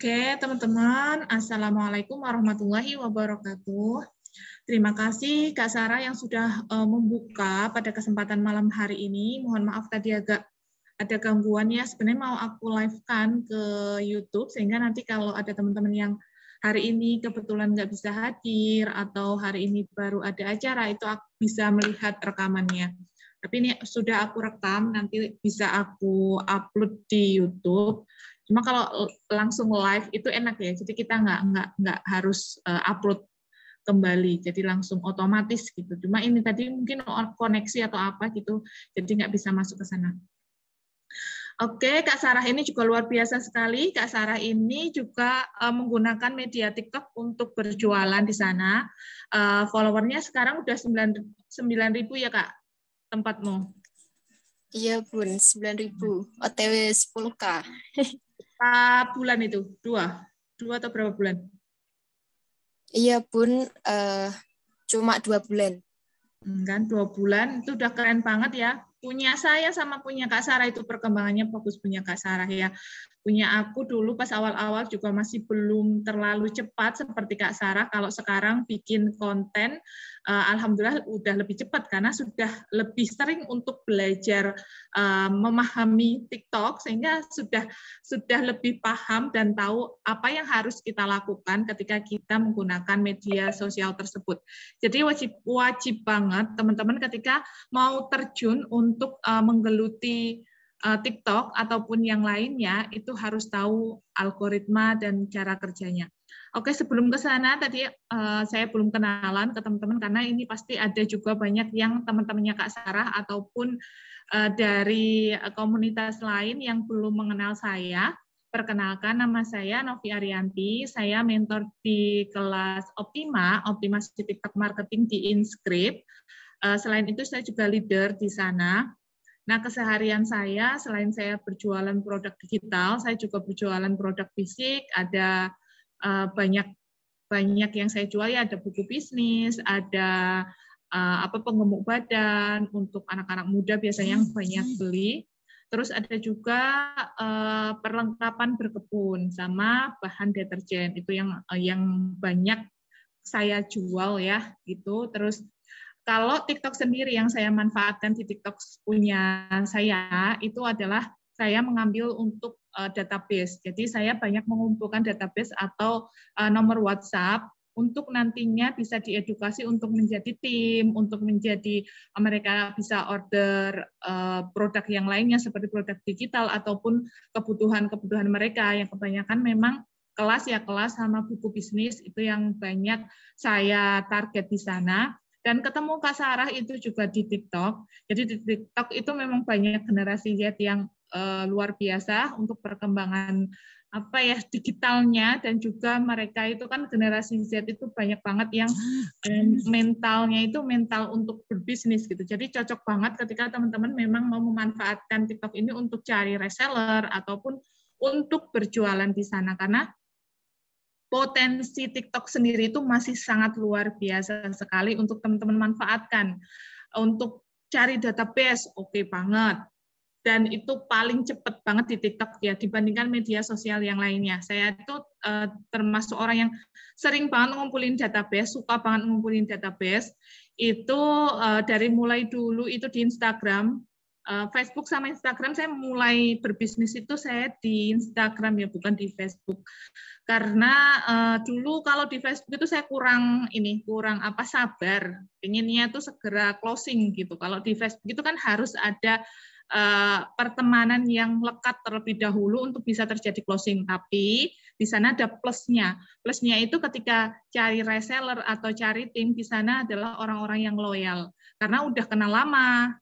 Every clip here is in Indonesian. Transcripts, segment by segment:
Oke, teman-teman. Assalamualaikum warahmatullahi wabarakatuh. Terima kasih Kak Sarah yang sudah membuka pada kesempatan malam hari ini. Mohon maaf tadi agak ada gangguan ya. Sebenarnya mau aku live-kan ke YouTube, sehingga nanti kalau ada teman-teman yang hari ini kebetulan nggak bisa hadir, atau hari ini baru ada acara, itu aku bisa melihat rekamannya. Tapi ini sudah aku rekam, nanti bisa aku upload di YouTube. Cuma kalau langsung live itu enak ya, jadi kita nggak harus upload kembali, jadi langsung otomatis gitu. Cuma ini tadi mungkin koneksi atau apa gitu, jadi nggak bisa masuk ke sana. Oke, Kak Sarah ini juga luar biasa sekali. Kak Sarah ini juga menggunakan media TikTok untuk berjualan di sana. Followernya sekarang udah 9.000 ya Kak, tempatmu? Iya Bun, 9.000, OTW 10K. Berapa bulan itu? Dua atau berapa bulan? Iya Bun, cuma 2 bulan. Kan 2 bulan itu udah keren banget ya. Punya saya sama punya Kak Sarah itu perkembangannya bagus, punya Kak Sarah ya. Punya aku dulu pas awal-awal juga masih belum terlalu cepat seperti Kak Sarah. Kalau sekarang bikin konten, alhamdulillah udah lebih cepat karena sudah lebih sering untuk belajar memahami TikTok, sehingga sudah lebih paham dan tahu apa yang harus kita lakukan ketika kita menggunakan media sosial tersebut. Jadi wajib banget teman-teman ketika mau terjun untuk menggeluti TikTok ataupun yang lainnya, itu harus tahu algoritma dan cara kerjanya. Oke, sebelum ke sana tadi saya belum kenalan ke teman-teman karena ini pasti ada juga banyak yang teman-temannya Kak Sarah ataupun dari komunitas lain yang belum mengenal saya. Perkenalkan, nama saya Novi Arianti, saya mentor di kelas Optimasi TikTok Marketing di Inscript. Selain itu saya juga leader di sana. Nah, keseharian saya, selain saya berjualan produk digital, saya juga berjualan produk fisik, ada banyak yang saya jual ya, ada buku bisnis, ada penggemuk badan untuk anak-anak muda biasanya yang banyak beli. Terus ada juga perlengkapan berkebun sama bahan deterjen, itu yang banyak saya jual ya gitu. Terus kalau TikTok sendiri yang saya manfaatkan di TikTok punya saya itu adalah saya mengambil untuk database. Jadi saya banyak mengumpulkan database atau nomor WhatsApp untuk nantinya bisa diedukasi untuk menjadi tim, untuk menjadi mereka bisa order produk yang lainnya seperti produk digital ataupun kebutuhan mereka yang kebanyakan memang kelas sama buku bisnis itu yang banyak saya target di sana. Dan ketemu Kak Sarah itu juga di TikTok. Jadi di TikTok itu memang banyak generasi Z yang luar biasa untuk perkembangan digitalnya, dan juga mereka itu kan generasi Z itu banyak banget yang mentalnya itu mental untuk berbisnis gitu. Jadi cocok banget ketika teman-teman memang mau memanfaatkan TikTok ini untuk cari reseller ataupun untuk berjualan di sana, karena potensi TikTok sendiri itu masih sangat luar biasa sekali untuk teman-teman manfaatkan. Untuk cari database, oke banget. Dan itu paling cepat banget di TikTok ya dibandingkan media sosial yang lainnya. Saya itu termasuk orang yang sering banget ngumpulin database, suka banget ngumpulin database. Itu dari mulai dulu itu di Instagram, Facebook sama Instagram, saya mulai berbisnis itu saya di Instagram ya, bukan di Facebook. Karena dulu kalau di Facebook itu saya kurang sabar, inginnya tuh segera closing gitu. Kalau di Facebook itu kan harus ada pertemanan yang lekat terlebih dahulu untuk bisa terjadi closing. Tapi di sana ada plusnya. Plusnya itu ketika cari reseller atau cari tim di sana adalah orang-orang yang loyal karena udah kenal lama,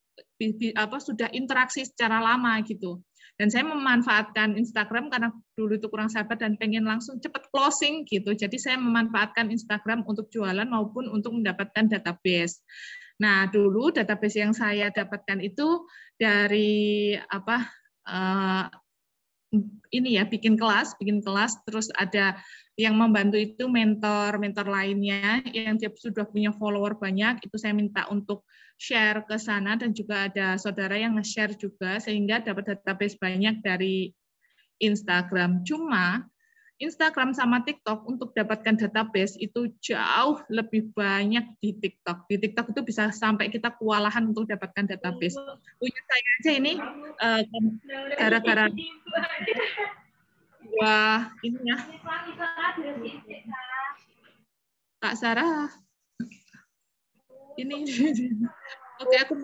sudah interaksi secara lama gitu. Dan saya memanfaatkan Instagram karena dulu itu kurang sabar dan pengen langsung cepat closing gitu. Jadi saya memanfaatkan Instagram untuk jualan maupun untuk mendapatkan database. Nah, dulu database yang saya dapatkan itu dari bikin kelas, terus ada yang membantu itu mentor lainnya yang dia sudah punya follower banyak, itu saya minta untuk share ke sana, dan juga ada saudara yang nge-share juga sehingga dapat database banyak dari Instagram. Cuma Instagram sama TikTok untuk dapatkan database itu jauh lebih banyak di TikTok. Di TikTok itu bisa sampai kita kewalahan untuk dapatkan database. Punya saya aja ini gara-gara wah ini ya Kak Sarah ini oke aku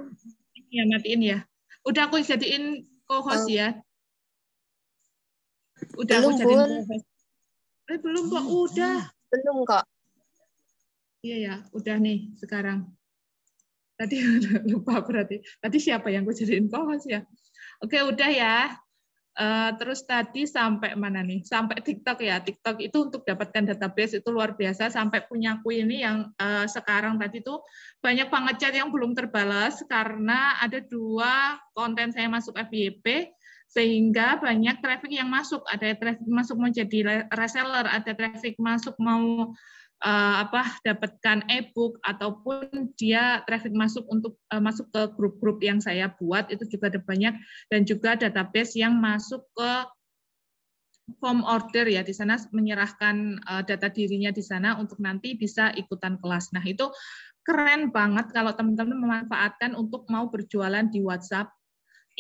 ya matiin ya. Udah aku jadiin co-host ya. Udah belum, aku jadiin Bun. co-host. Belum kok, udah. Belum kok. Iya ya, udah nih sekarang. Tadi lupa berarti. Tadi siapa yang gue jadiin co-host ya? Oke, udah ya. Terus tadi sampai mana nih? Sampai TikTok ya. TikTok itu untuk dapatkan database itu luar biasa. Sampai punyaku ini yang sekarang tadi tuh banyak banget chat yang belum terbalas karena ada 2 konten saya masuk FYP sehingga banyak traffic yang masuk. Ada traffic masuk mau jadi reseller, ada traffic masuk mau dapatkan e-book ataupun dia traffic masuk untuk masuk ke grup-grup yang saya buat itu juga ada banyak, dan juga database yang masuk ke form order ya, di sana menyerahkan data dirinya di sana untuk nanti bisa ikutan kelas. Nah, itu keren banget kalau teman-teman memanfaatkan untuk mau berjualan di WhatsApp,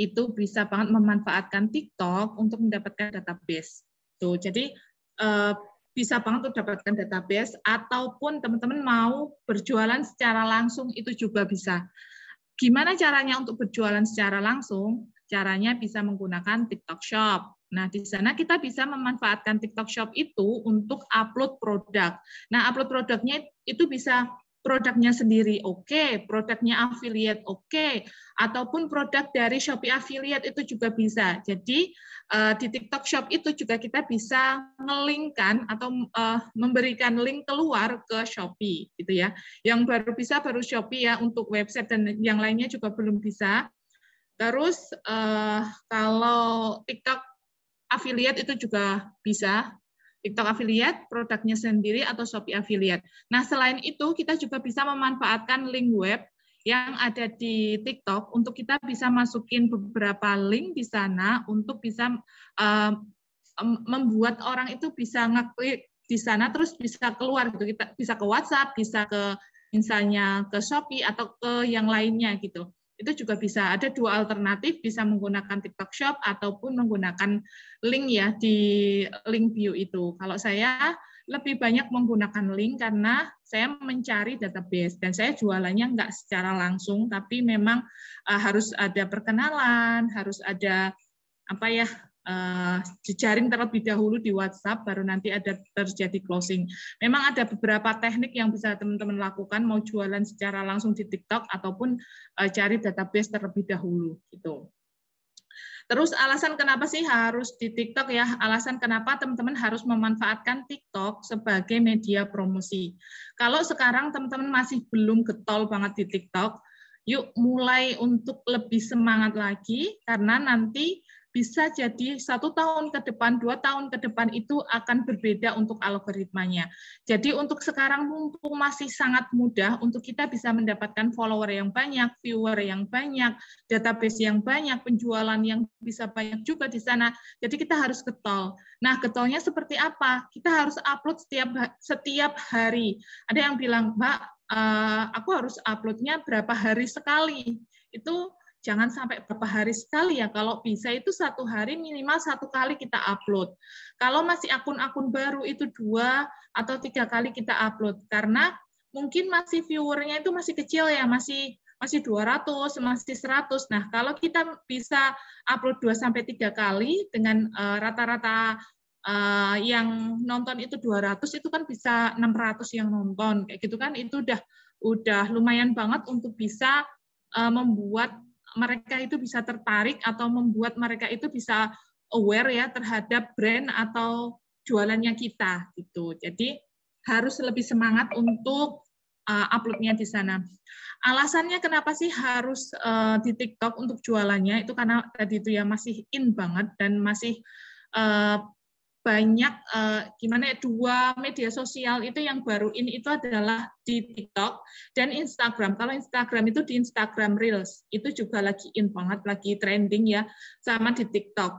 itu bisa banget memanfaatkan TikTok untuk mendapatkan database. Tuh, jadi bisa banget untuk dapatkan database, ataupun teman-teman mau berjualan secara langsung itu juga bisa. Gimana caranya untuk berjualan secara langsung? Caranya bisa menggunakan TikTok Shop. Nah, di sana kita bisa memanfaatkan TikTok Shop itu untuk upload produk. Nah, upload produknya itu bisa produknya sendiri oke, produknya affiliate oke, ataupun produk dari Shopee affiliate itu juga bisa. Jadi di TikTok Shop itu juga kita bisa nge-link-kan atau memberikan link keluar ke Shopee gitu ya. Yang baru bisa baru Shopee ya, untuk website dan yang lainnya juga belum bisa. Terus kalau TikTok affiliate itu juga bisa. TikTok affiliate, produknya sendiri, atau Shopee affiliate. Nah, selain itu, kita juga bisa memanfaatkan link web yang ada di TikTok untuk kita bisa masukin beberapa link di sana untuk bisa membuat orang itu bisa ngeklik di sana terus bisa keluar gitu. Kita bisa ke WhatsApp, bisa ke misalnya ke Shopee atau ke yang lainnya gitu. Itu juga bisa. Ada 2 alternatif, bisa menggunakan TikTok Shop ataupun menggunakan link ya di link bio itu. Kalau saya lebih banyak menggunakan link karena saya mencari database dan saya jualannya nggak secara langsung, tapi memang harus ada perkenalan, harus ada jejaring terlebih dahulu di WhatsApp, baru nanti ada terjadi closing. Memang ada beberapa teknik yang bisa teman-teman lakukan, mau jualan secara langsung di TikTok ataupun cari database terlebih dahulu gitu. Terus alasan kenapa sih harus di TikTok ya? Alasan kenapa teman-teman harus memanfaatkan TikTok sebagai media promosi. Kalau sekarang teman-teman masih belum getol banget di TikTok, yuk mulai untuk lebih semangat lagi, karena nanti bisa jadi 1 tahun ke depan, 2 tahun ke depan itu akan berbeda untuk algoritmanya. Jadi untuk sekarang mumpung masih sangat mudah untuk kita bisa mendapatkan follower yang banyak, viewer yang banyak, database yang banyak, penjualan yang bisa banyak juga di sana. Jadi kita harus getol. Nah, getolnya seperti apa? Kita harus upload setiap hari. Ada yang bilang, Mbak, aku harus uploadnya berapa hari sekali? Itu jangan sampai berapa hari sekali ya. Kalau bisa itu 1 hari minimal 1 kali kita upload. Kalau masih akun-akun baru itu 2 atau 3 kali kita upload. Karena mungkin masih viewernya itu masih kecil ya, masih 200, masih 100. Nah, kalau kita bisa upload 2-3 kali dengan rata-rata yang nonton itu 200, itu kan bisa 600 yang nonton. Kayak gitu kan, itu udah lumayan banget untuk bisa membuat mereka itu bisa tertarik atau membuat mereka itu bisa aware ya terhadap brand atau jualannya kita gitu. Jadi harus lebih semangat untuk uploadnya di sana. Alasannya kenapa sih harus di TikTok untuk jualannya itu karena tadi itu ya masih in banget dan masih banyak gimana ya, 2 media sosial itu yang baru ini itu adalah di TikTok dan Instagram. Kalau Instagram itu di Instagram Reels itu juga lagi in banget, lagi trending ya, sama di TikTok.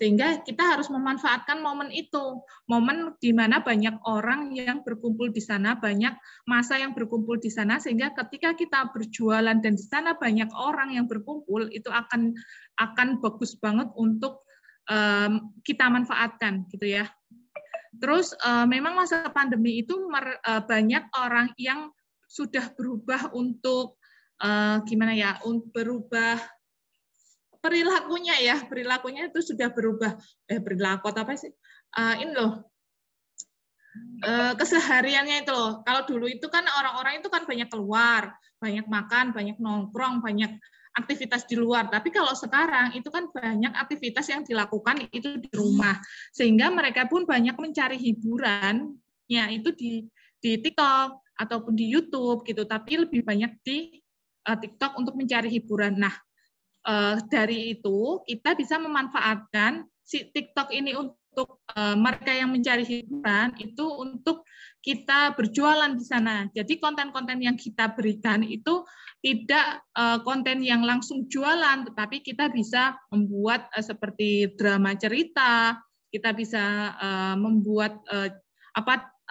Sehingga kita harus memanfaatkan momen itu, momen di mana banyak orang yang berkumpul di sana, banyak masa yang berkumpul di sana, sehingga ketika kita berjualan dan di sana banyak orang yang berkumpul, itu akan bagus banget untuk kita manfaatkan, gitu ya. Terus memang masa pandemi itu banyak orang yang sudah berubah untuk gimana ya, berubah perilakunya itu sudah berubah. Perilaku apa sih? Ini loh, kesehariannya itu loh. Kalau dulu itu kan orang-orang itu kan banyak keluar, banyak makan, banyak nongkrong, banyak aktivitas di luar. Tapi kalau sekarang itu kan banyak aktivitas yang dilakukan itu di rumah. Sehingga mereka pun banyak mencari hiburannya itu di TikTok ataupun di YouTube gitu. Tapi lebih banyak di TikTok untuk mencari hiburan. Nah, dari itu kita bisa memanfaatkan si TikTok ini untuk mereka yang mencari hiburan itu untuk kita berjualan di sana. Jadi konten-konten yang kita berikan itu tidak konten yang langsung jualan, tetapi kita bisa membuat seperti drama cerita, kita bisa membuat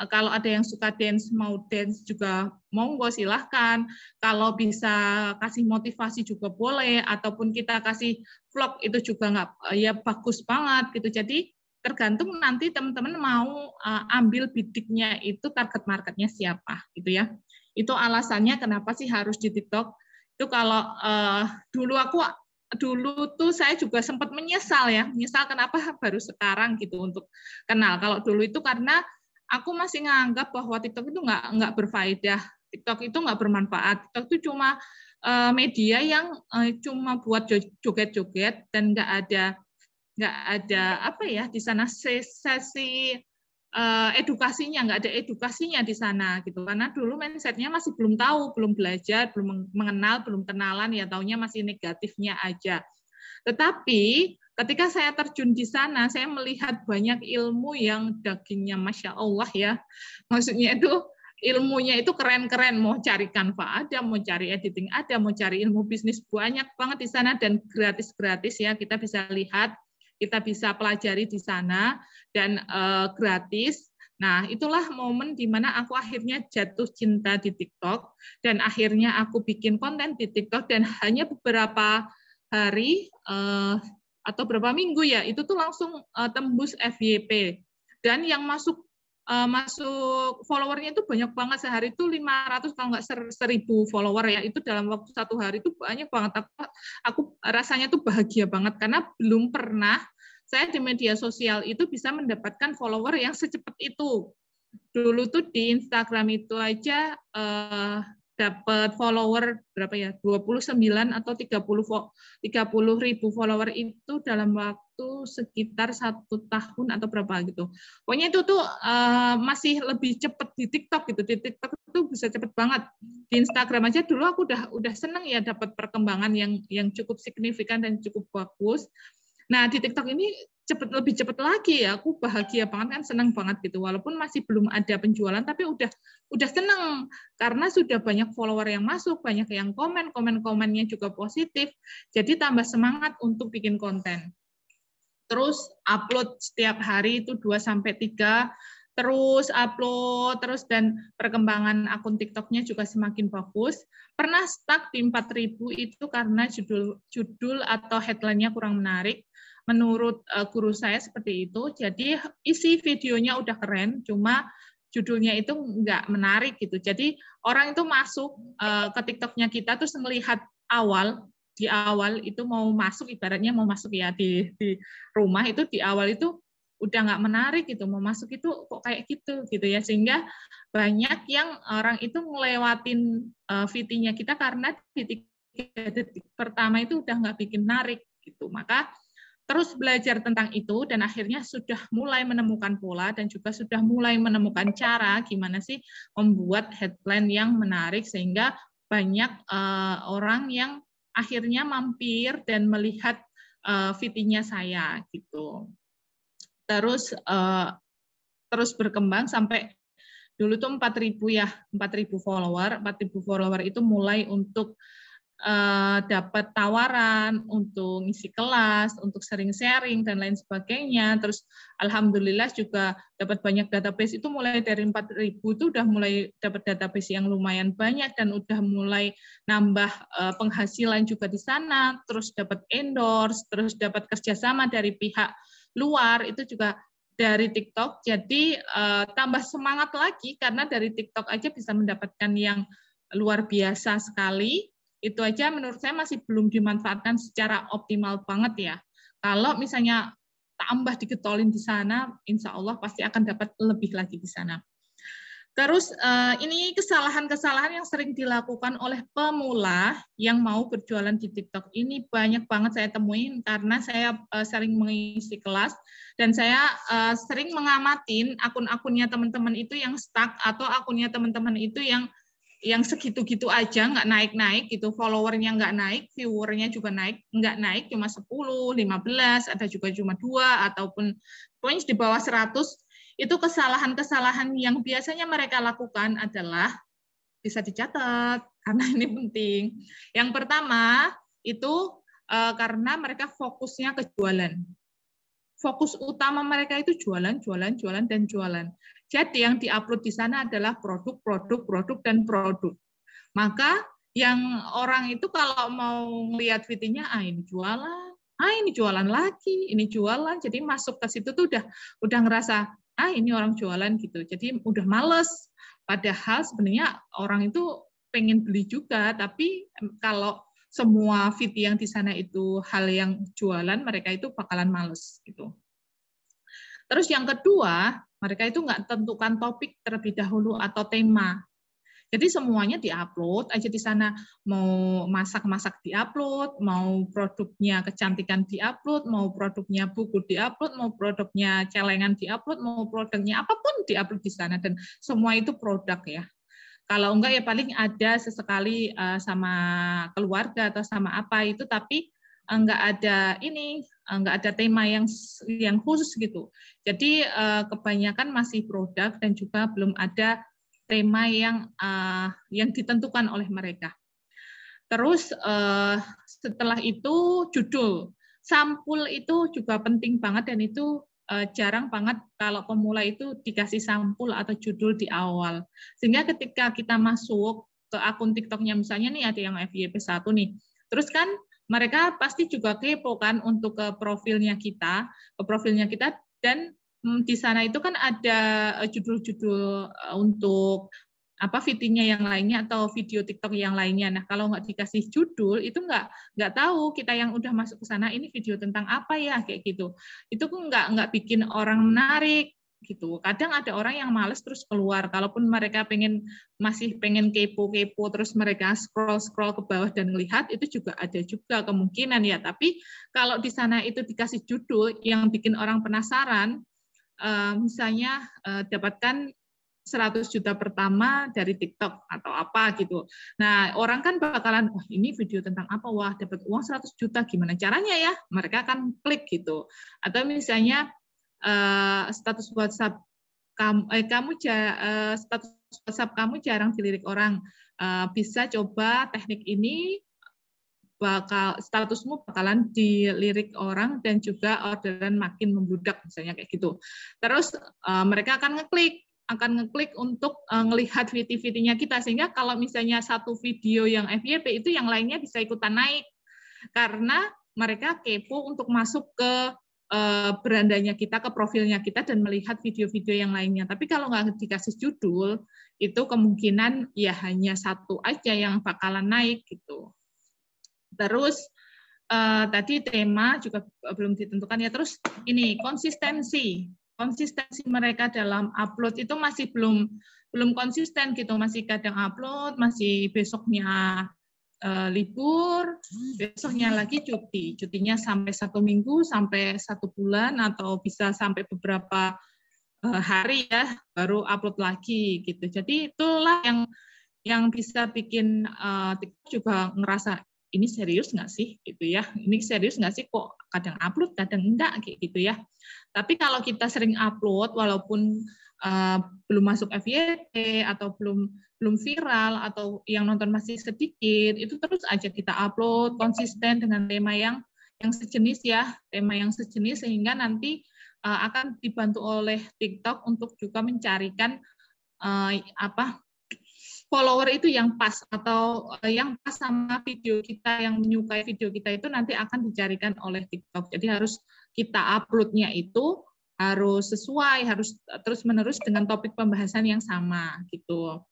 kalau ada yang suka dance, mau dance juga monggo silahkan. Kalau bisa kasih motivasi juga boleh, ataupun kita kasih vlog itu juga nggak ya bagus banget gitu. Jadi tergantung nanti teman-teman mau ambil bidiknya itu target marketnya siapa gitu ya. Itu alasannya kenapa sih harus di TikTok. Itu kalau dulu tuh saya juga sempat menyesal kenapa baru sekarang gitu untuk kenal. Kalau dulu itu karena aku masih nganggap bahwa TikTok itu nggak berfaedah, TikTok itu nggak bermanfaat, TikTok itu cuma media yang cuma buat joget-joget dan nggak ada di sana sesi edukasinya, nggak ada edukasinya di sana gitu. Karena dulu mindsetnya masih belum tahu, belum belajar, belum mengenal, belum kenalan, ya taunya masih negatifnya aja. Tetapi ketika saya terjun di sana, saya melihat banyak ilmu yang dagingnya Masya Allah ya. Maksudnya itu ilmunya itu keren-keren. Mau cari Canva ada, mau cari editing ada, mau cari ilmu bisnis banyak banget di sana dan gratis-gratis ya. Kita bisa lihat, kita bisa pelajari di sana dan gratis. Nah, itulah momen di mana aku akhirnya jatuh cinta di TikTok dan akhirnya aku bikin konten di TikTok dan hanya beberapa hari atau berapa minggu ya itu tuh langsung tembus FYP dan yang masuk followernya itu banyak banget, sehari itu 500 kalau nggak 1.000 follower ya, itu dalam waktu 1 hari itu banyak banget. Aku rasanya tuh bahagia banget karena belum pernah saya di media sosial itu bisa mendapatkan follower yang secepat itu. Dulu tuh di Instagram itu aja dapat follower berapa ya, 29 atau 30.000 follower itu dalam waktu sekitar 1 tahun atau berapa gitu. Pokoknya itu tuh masih lebih cepat di TikTok gitu. Di TikTok itu bisa cepat banget. Di Instagram aja dulu aku udah seneng ya dapat perkembangan yang cukup signifikan dan cukup bagus. Nah, di TikTok ini lebih cepat lagi ya. Aku bahagia banget kan, senang banget gitu. Walaupun masih belum ada penjualan, tapi udah senang karena sudah banyak follower yang masuk, banyak yang komennya juga positif. Jadi tambah semangat untuk bikin konten. Terus upload setiap hari itu 2-3, terus upload terus dan perkembangan akun TikToknya juga semakin bagus. Pernah stuck di 4.000 itu karena judul atau headline-nya kurang menarik. Menurut guru saya seperti itu. Jadi isi videonya udah keren, cuma judulnya itu nggak menarik gitu. Jadi orang itu masuk ke TikToknya kita terus melihat di awal itu mau masuk, ibaratnya mau masuk ya di rumah itu di awal itu udah nggak menarik gitu, mau masuk itu kok kayak gitu ya, sehingga banyak yang orang itu ngelewatin VT-nya kita karena di 3 detik pertama itu udah nggak bikin menarik gitu. Maka terus belajar tentang itu dan akhirnya sudah mulai menemukan pola dan juga sudah mulai menemukan cara gimana sih membuat headline yang menarik sehingga banyak orang yang akhirnya mampir dan melihat VT-nya saya gitu. Terus berkembang sampai dulu tuh 4.000 ya, 4.000 follower itu mulai untuk dapat tawaran untuk ngisi kelas, untuk sering sharing dan lain sebagainya. Terus alhamdulillah juga dapat banyak database, itu mulai dari 4.000 itu udah mulai dapat database yang lumayan banyak dan udah mulai nambah penghasilan juga di sana, terus dapat endorse, terus dapat kerjasama dari pihak luar, itu juga dari TikTok. Jadi tambah semangat lagi karena dari TikTok aja bisa mendapatkan yang luar biasa sekali. Itu aja menurut saya masih belum dimanfaatkan secara optimal banget ya. Kalau misalnya tambah digetolin di sana, insya Allah pasti akan dapat lebih lagi di sana. Terus ini kesalahan-kesalahan yang sering dilakukan oleh pemula yang mau berjualan di TikTok. Ini banyak banget saya temuin karena saya sering mengisi kelas dan saya sering mengamatin akun-akunnya teman-teman itu yang stuck atau akunnya teman-teman itu yang segitu-gitu aja, nggak naik-naik gitu, followernya nggak naik, viewernya juga nggak naik, cuma 10, 15, ada juga cuma 2, ataupun pokoknya di bawah 100, itu kesalahan-kesalahan yang biasanya mereka lakukan adalah, bisa dicatat, karena ini penting. Yang pertama, itu karena mereka fokusnya ke jualan. Fokus utama mereka itu jualan, dan jualan. Jadi yang diupload di sana adalah produk, dan produk. Maka yang orang itu kalau mau lihat videonya, ini jualan lagi, ini jualan. Jadi masuk ke situ tuh udah ngerasa, ini orang jualan gitu. Jadi udah males. Padahal sebenarnya orang itu pengen beli juga, tapi kalau semua video yang di sana itu hal yang jualan, mereka itu bakalan males gitu. Terus yang kedua, mereka itu nggak tentukan topik terlebih dahulu atau tema. Jadi semuanya diupload aja di sana, mau masak-masak diupload, mau produknya kecantikan diupload, mau produknya buku diupload, mau produknya celengan diupload, mau produknya apapun diupload di sana, dan semua itu produk ya. Kalau enggak ya paling ada sesekali sama keluarga atau sama apa itu, tapi enggak ada tema yang khusus gitu. Jadi kebanyakan masih produk dan juga belum ada tema yang ditentukan oleh mereka. Terus setelah itu judul, sampul itu juga penting banget, dan itu jarang banget kalau pemula itu dikasih sampul atau judul di awal. Sehingga ketika kita masuk ke akun TikToknya, misalnya nih ada yang FYP 1 nih, terus kan mereka pasti juga kepo kan untuk ke profilnya kita, dan di sana itu kan ada judul-judul untuk videonya yang lainnya atau video TikTok yang lainnya. Nah, kalau nggak dikasih judul, itu nggak tahu kita yang udah masuk ke sana ini video tentang apa ya, kayak gitu. Itu nggak bikin orang menarik gitu. Kadang ada orang yang males terus keluar. Kalaupun mereka masih pengen kepo-kepo, terus mereka scroll ke bawah dan melihat, itu juga ada juga kemungkinan ya. Tapi kalau di sana itu dikasih judul yang bikin orang penasaran, misalnya dapatkan 100 juta pertama dari TikTok atau apa gitu. Nah, orang kan bakalan, ini video tentang apa? Wah, dapat uang 100 juta, gimana caranya ya? Mereka akan klik gitu. Atau misalnya status WhatsApp status WhatsApp kamu jarang dilirik orang. Bisa coba teknik ini, statusmu bakalan dilirik orang dan juga orderan makin membludak, misalnya kayak gitu. Terus mereka akan ngeklik untuk ngelihat video-videonya kita, sehingga kalau misalnya satu video yang FYP itu yang lainnya bisa ikutan naik karena mereka kepo untuk masuk ke berandanya kita, ke profilnya kita, dan melihat video-video yang lainnya. Tapi kalau nggak dikasih judul, itu kemungkinan ya hanya satu aja yang bakalan naik gitu. Terus tadi tema juga belum ditentukan ya. Terus ini konsistensi mereka dalam upload itu masih belum konsisten gitu, masih kadang upload, masih besoknya libur, besoknya lagi cutinya sampai 1 minggu, sampai 1 bulan, atau bisa sampai beberapa hari ya baru upload lagi gitu. Jadi itulah yang bisa bikin TikTok juga ngerasa ini serius nggak sih gitu ya, ini serius nggak sih, kok kadang upload kadang enggak kayak gitu ya. Tapi kalau kita sering upload walaupun belum masuk FYP atau belum viral atau yang nonton masih sedikit, itu terus aja kita upload konsisten dengan tema yang sejenis ya, tema yang sejenis, sehingga nanti akan dibantu oleh TikTok untuk juga mencarikan follower itu yang pas, atau yang pas sama video kita, yang menyukai video kita itu nanti akan dicarikan oleh TikTok. Jadi harus kita upload-nya itu harus sesuai, harus terus-menerus dengan topik pembahasan yang sama gitu.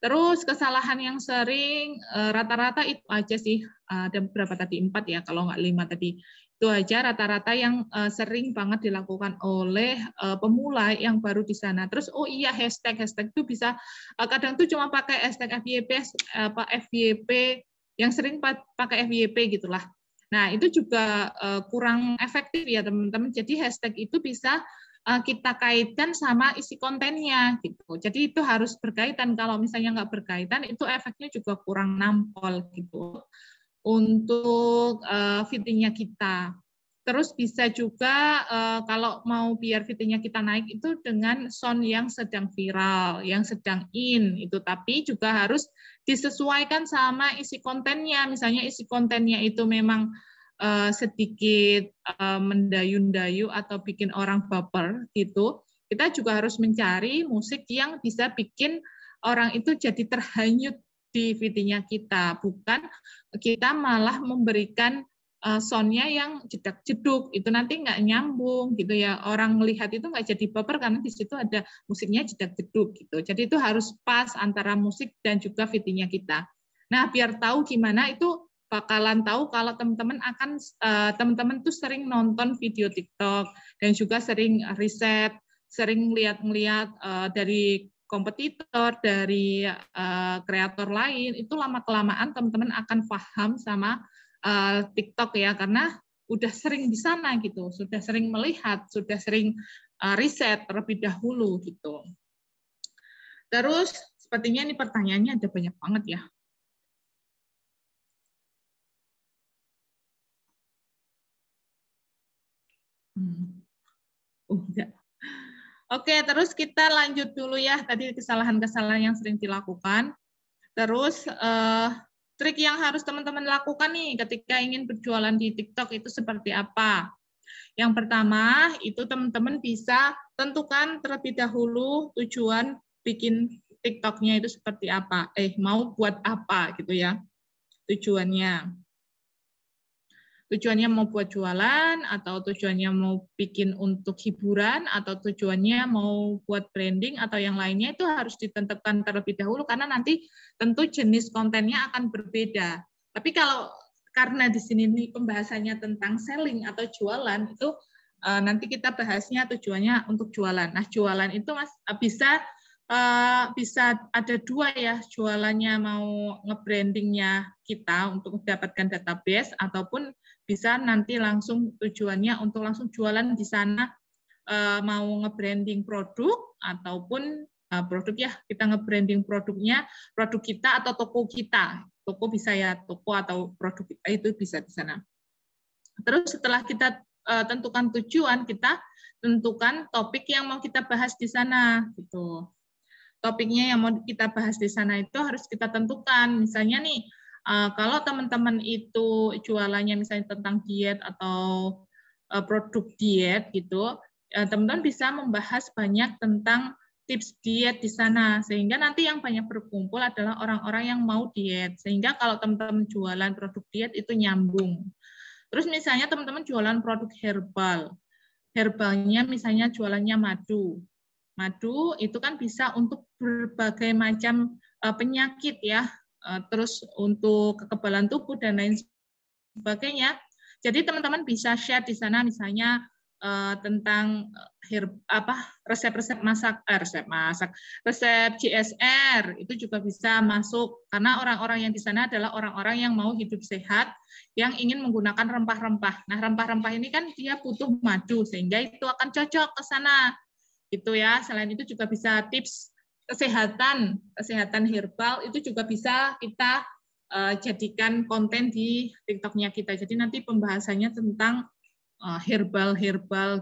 Terus kesalahan yang sering rata-rata itu aja sih, ada berapa tadi, 4 ya, kalau nggak 5 tadi. Itu aja rata-rata yang sering banget dilakukan oleh pemula yang baru di sana. Terus oh iya, hashtag itu bisa kadang tuh cuma pakai hashtag FYP yang sering pakai FYP gitulah. Nah, itu juga kurang efektif ya teman-teman. Jadi hashtag itu bisa kita kaitkan sama isi kontennya gitu. Jadi itu harus berkaitan. Kalau misalnya nggak berkaitan, itu efeknya juga kurang nampol gitu untuk fittingnya kita. Terus bisa juga kalau mau biar fittingnya kita naik itu dengan sound yang sedang viral, yang sedang in itu. Tapi juga harus disesuaikan sama isi kontennya. Misalnya isi kontennya itu memang sedikit mendayu-dayu atau bikin orang baper gitu, kita juga harus mencari musik yang bisa bikin orang itu jadi terhanyut di videonya kita, bukan kita malah memberikan soundnya yang jedak-jeduk, itu nanti nggak nyambung gitu ya, orang melihat itu nggak jadi baper karena di situ ada musiknya jedak-jeduk gitu. Jadi itu harus pas antara musik dan juga videonya kita. Nah, biar tahu gimana itu bakalan tahu kalau teman-teman tuh sering nonton video TikTok dan juga sering riset, sering lihat-lihat dari kompetitor, dari kreator lain, itu lama-kelamaan teman-teman akan paham sama TikTok ya, karena udah sering di sana gitu, sudah sering melihat, sudah sering riset terlebih dahulu gitu. Terus sepertinya ini pertanyaannya ada banyak banget ya. Enggak. Oke, terus kita lanjut dulu ya. Tadi kesalahan-kesalahan yang sering dilakukan. Terus trik yang harus teman-teman lakukan nih ketika ingin berjualan di TikTok itu seperti apa? Yang pertama, itu teman-teman bisa tentukan terlebih dahulu tujuan bikin TikTok-nya itu seperti apa. Mau buat apa gitu ya tujuannya. Tujuannya mau buat jualan, atau tujuannya mau bikin untuk hiburan, atau tujuannya mau buat branding, atau yang lainnya, itu harus ditentukan terlebih dahulu, karena nanti tentu jenis kontennya akan berbeda. Tapi kalau karena di sini pembahasannya tentang selling atau jualan, itu nanti kita bahasnya tujuannya untuk jualan. Nah, jualan itu Mas bisa ada dua ya, jualannya mau nge-brandingnya kita untuk mendapatkan database, ataupun bisa nanti langsung tujuannya untuk langsung jualan di sana, mau nge-branding produk ataupun produk ya, kita nge-branding produk kita atau toko kita. Toko bisa ya, toko atau produk kita itu bisa di sana. Terus setelah kita tentukan tujuan, kita tentukan topik yang mau kita bahas di sana gitu. Topiknya yang mau kita bahas di sana itu harus kita tentukan. Misalnya nih, kalau teman-teman itu jualannya misalnya tentang diet atau produk diet gitu, teman-teman bisa membahas banyak tentang tips diet di sana, sehingga nanti yang banyak berkumpul adalah orang-orang yang mau diet, sehingga kalau teman-teman jualan produk diet itu nyambung. Terus misalnya teman-teman jualan produk herbal, herbalnya misalnya jualannya madu. Madu itu kan bisa untuk berbagai macam penyakit ya, terus untuk kekebalan tubuh dan lain sebagainya. Jadi teman-teman bisa share di sana misalnya tentang resep CSR itu juga bisa masuk, karena orang-orang yang di sana adalah orang-orang yang mau hidup sehat, yang ingin menggunakan rempah-rempah. Nah, rempah-rempah ini kan dia butuh madu, sehingga itu akan cocok ke sana. Itu ya. Selain itu juga bisa tips kesehatan herbal, itu juga bisa kita jadikan konten di TikTok-nya kita. Jadi nanti pembahasannya tentang herbal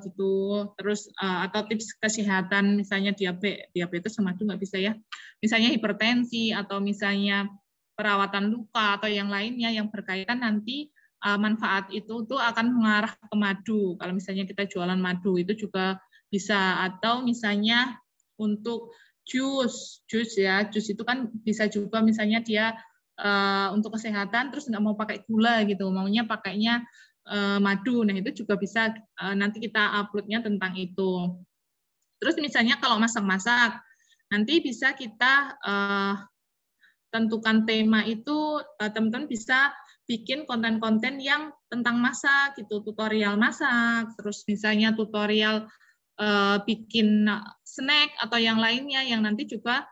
gitu, terus atau tips kesehatan, misalnya diabetes sama itu nggak bisa ya, misalnya hipertensi atau misalnya perawatan luka atau yang lainnya yang berkaitan nanti manfaat itu tuh akan mengarah ke madu. Kalau misalnya kita jualan madu itu juga bisa, atau misalnya untuk jus ya, jus itu kan bisa juga misalnya dia untuk kesehatan terus nggak mau pakai gula gitu, maunya pakainya madu. Nah, itu juga bisa nanti kita upload-nya tentang itu. Terus misalnya kalau masak-masak, nanti bisa kita tentukan tema itu, teman-teman bisa bikin konten-konten yang tentang masak gitu, tutorial masak, terus misalnya tutorial bikin snack atau yang lainnya yang nanti juga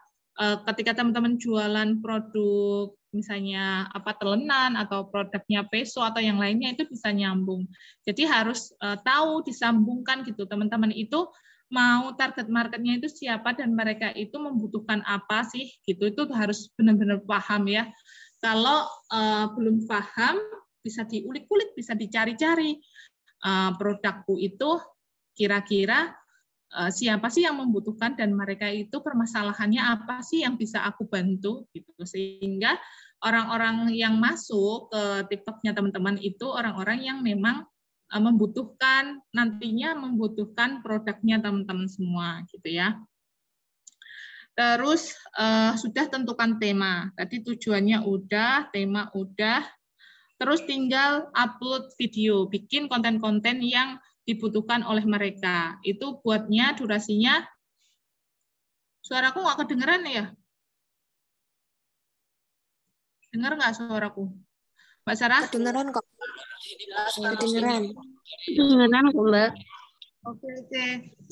ketika teman-teman jualan produk misalnya telenan atau produknya peso atau yang lainnya itu bisa nyambung. Jadi harus tahu, disambungkan gitu. Teman-teman itu mau target marketnya itu siapa dan mereka itu membutuhkan apa sih gitu. Itu harus benar-benar paham ya. Kalau belum paham bisa diulik-ulik, bisa dicari-cari produkku itu kira-kira siapa sih yang membutuhkan dan mereka itu permasalahannya apa sih yang bisa aku bantu gitu, sehingga orang-orang yang masuk ke TikTok-nya teman-teman itu orang-orang yang memang nantinya membutuhkan produknya teman-teman semua gitu ya. Terus sudah tentukan tema, tadi tujuannya udah, tema udah, terus tinggal upload video, bikin konten-konten yang dibutuhkan oleh mereka. Itu buatnya durasinya, suaraku nggak kedengeran ya? Dengar nggak suaraku? Mbak Sarah? Kedengeran kok. Kedengeran. Kedengeran kok, Mbak. Oke.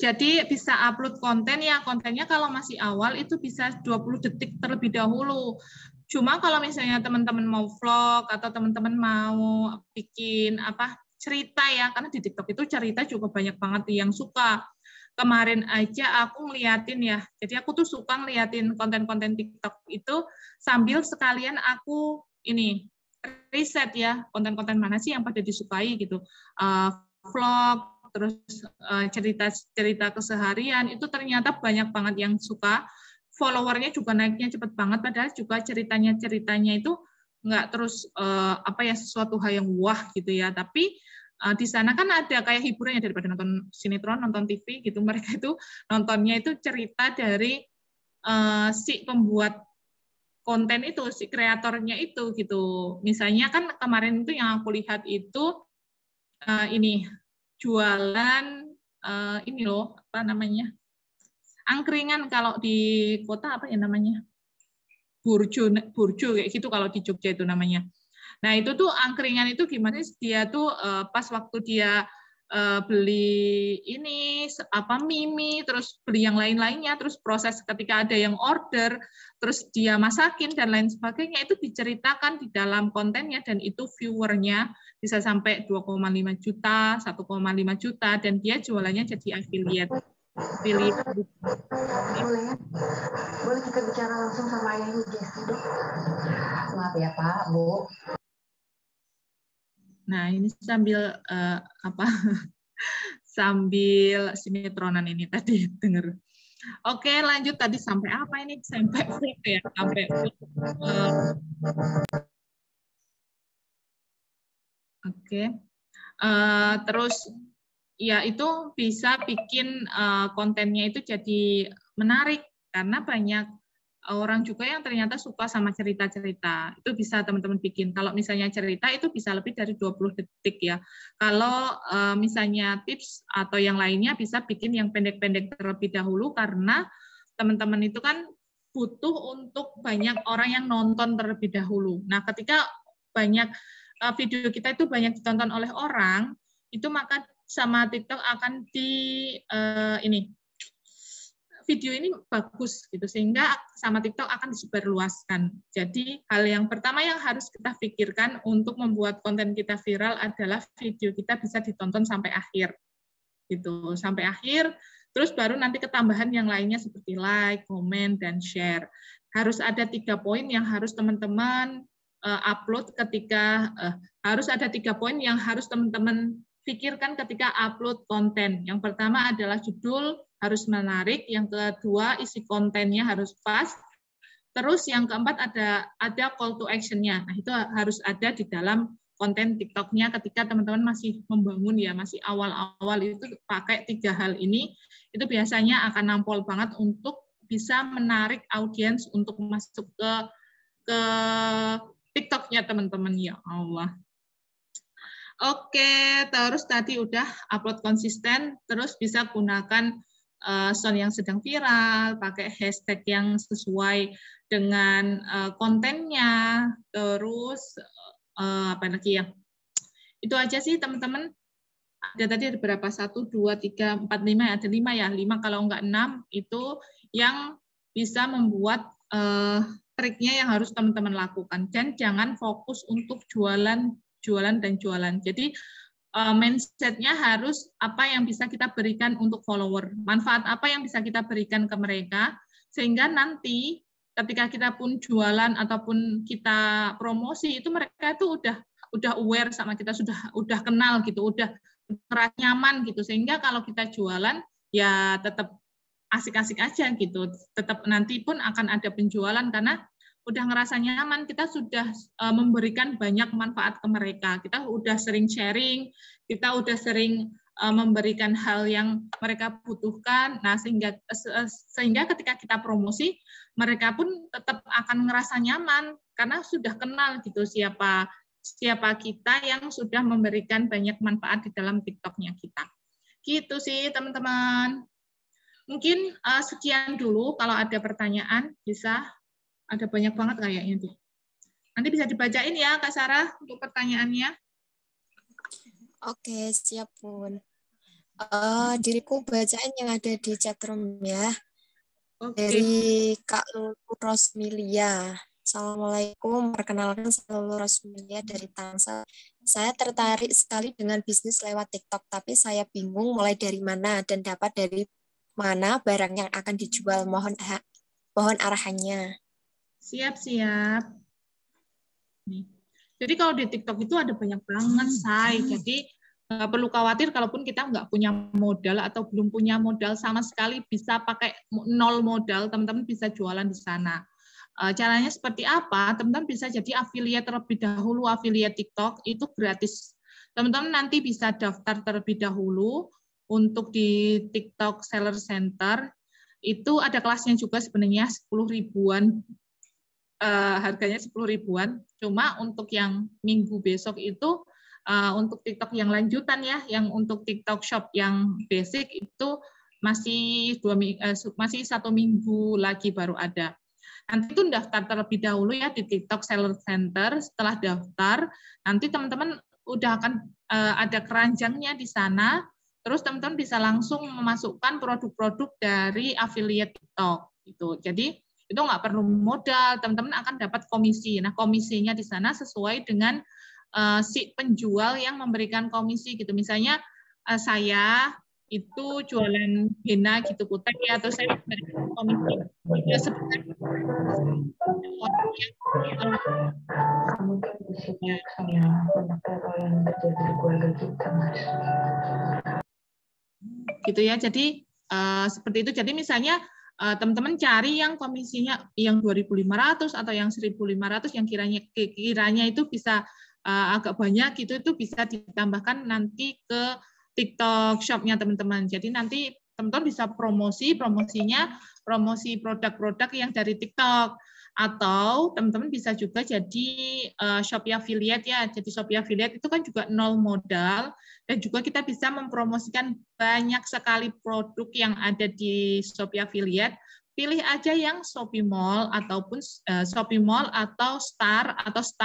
Jadi bisa upload konten ya, kontennya kalau masih awal itu bisa 20 detik terlebih dahulu. Cuma kalau misalnya teman-teman mau vlog atau teman-teman mau bikin cerita ya, karena di TikTok itu cerita juga banyak banget yang suka. Kemarin aja aku ngeliatin ya, jadi aku tuh suka ngeliatin konten-konten TikTok itu sambil sekalian aku riset ya, konten-konten mana sih yang pada disukai gitu. Vlog, terus cerita keseharian, itu ternyata banyak banget yang suka. Followernya juga naiknya cepet banget, padahal juga ceritanya itu nggak terus sesuatu hal yang wah gitu ya, tapi di sana kan ada kayak hiburannya daripada nonton sinetron, nonton TV gitu. Mereka itu nontonnya itu cerita dari si pembuat konten itu, si kreatornya itu gitu. Misalnya kan kemarin itu yang aku lihat itu jualan ini loh, angkringan, kalau di kota apa ya namanya? Burjo kayak gitu kalau di Jogja itu namanya. Nah, itu tuh angkringan itu gimana sih dia tuh pas waktu dia beli mie, terus beli yang lain-lainnya, terus proses ketika ada yang order, terus dia masakin dan lain sebagainya, itu diceritakan di dalam kontennya, dan itu viewernya bisa sampai 2,5 juta, 1,5 juta, dan dia jualannya jadi affiliate. Boleh kita bicara langsung sama Ayah Jesse, dok? Maaf ya Pak, Bu. Nah, ini sambil sambil sinetronan ini tadi denger. Oke, lanjut tadi sampai apa ini? Sampai vlog ya, sampai vlog. Oke. Terus ya itu bisa bikin kontennya itu jadi menarik karena banyak orang juga yang ternyata suka sama cerita-cerita. Itu bisa teman-teman bikin. Kalau misalnya cerita itu bisa lebih dari 20 detik ya. Kalau misalnya tips atau yang lainnya bisa bikin yang pendek-pendek terlebih dahulu, karena teman-teman itu kan butuh untuk banyak orang yang nonton terlebih dahulu. Nah, ketika banyak video kita itu banyak ditonton oleh orang, itu maka sama TikTok akan video ini bagus gitu, sehingga sama TikTok akan disebarluaskan. Jadi hal yang pertama yang harus kita pikirkan untuk membuat konten kita viral adalah video kita bisa ditonton sampai akhir gitu, sampai akhir. Terus baru nanti ketambahan yang lainnya seperti like, comment, dan share. Harus ada 3 poin yang harus teman-teman upload ketika harus ada 3 poin yang harus teman-teman pikirkan ketika upload konten. Yang pertama adalah judul harus menarik, yang kedua isi kontennya harus pas, terus yang keempat ada call to action-nya. Nah, itu harus ada di dalam konten TikTok-nya ketika teman-teman masih membangun ya, masih awal-awal itu pakai 3 hal ini, itu biasanya akan nampol banget untuk bisa menarik audiens untuk masuk ke TikTok-nya teman-teman, ya Allah. Oke, terus tadi udah upload konsisten, terus bisa gunakan sound yang sedang viral, pakai hashtag yang sesuai dengan kontennya, terus apa lagi ya? Itu aja sih teman-teman. Ada tadi ada berapa? 1, 2, 3, 4, 5, ada 5 ya, 5 kalau enggak 6, itu yang bisa membuat triknya yang harus teman-teman lakukan. Dan jangan fokus untuk jualan. Jadi mindset-nya harus apa yang bisa kita berikan untuk follower, manfaat apa yang bisa kita berikan ke mereka, sehingga nanti ketika kita pun jualan ataupun kita promosi itu mereka itu udah aware sama kita, udah kenal gitu, udah nyaman gitu, sehingga kalau kita jualan ya tetap asik-asik aja gitu, tetap nanti pun akan ada penjualan karena udah ngerasa nyaman, kita sudah memberikan banyak manfaat ke mereka, kita udah sering sharing, kita udah sering memberikan hal yang mereka butuhkan, nah sehingga ketika kita promosi, mereka pun tetap akan ngerasa nyaman, karena sudah kenal gitu siapa kita yang sudah memberikan banyak manfaat di dalam TikTok-nya kita. Gitu sih teman-teman. Mungkin sekian dulu, kalau ada pertanyaan bisa. Ada banyak banget kayaknya tuh. Nanti bisa dibacain ya, Kak Sarah, untuk pertanyaannya. Oke, siap, Bun. Diriku bacain yang ada di chat room ya. Oke. Dari Kak Lulu Rosmilia. Assalamualaikum, perkenalkan saya Lulu Rosmilia dari Tangsel. Saya tertarik sekali dengan bisnis lewat TikTok, tapi saya bingung mulai dari mana dan dapat dari mana barang yang akan dijual. Mohon arahannya. Siap. Nih. Jadi kalau di TikTok itu ada banyak banget, Say. Jadi nggak perlu khawatir kalaupun kita nggak punya modal atau belum punya modal sama sekali, bisa pakai 0 modal, teman-teman bisa jualan di sana. Caranya seperti apa? Teman-teman bisa jadi affiliate terlebih dahulu, affiliate TikTok itu gratis. Teman-teman nanti bisa daftar terlebih dahulu untuk di TikTok Seller Center. Itu ada kelasnya juga sebenarnya 10 ribuan. Harganya 10 ribuan, cuma untuk yang minggu besok itu untuk TikTok yang lanjutan ya, yang untuk TikTok Shop yang basic itu masih 1 minggu lagi baru ada. Nanti itu daftar terlebih dahulu ya di TikTok Seller Center. Setelah daftar, nanti teman-teman udah akan ada keranjangnya di sana. Terus teman-teman bisa langsung memasukkan produk-produk dari affiliate TikTok gitu. Jadi itu nggak perlu modal, teman-teman akan dapat komisi. Nah, komisinya di sana sesuai dengan si penjual yang memberikan komisi gitu. Misalnya saya itu jualan henna gitu kutek ya, atau saya memberikan komisi ya sebesar gitu ya. Jadi seperti itu. Jadi misalnya teman-teman cari yang komisinya yang 2.500 atau yang 1.500 yang kiranya itu bisa agak banyak gitu, itu bisa ditambahkan nanti ke TikTok Shop-nya teman-teman. Jadi nanti teman-teman bisa promosi produk-produk yang dari TikTok, atau teman-teman bisa juga jadi Shopee Affiliate ya. Jadi Shopee Affiliate itu kan juga 0 modal, dan juga kita bisa mempromosikan banyak sekali produk yang ada di Shopee Affiliate. Pilih aja yang Shopee Mall ataupun Shopee Mall atau Star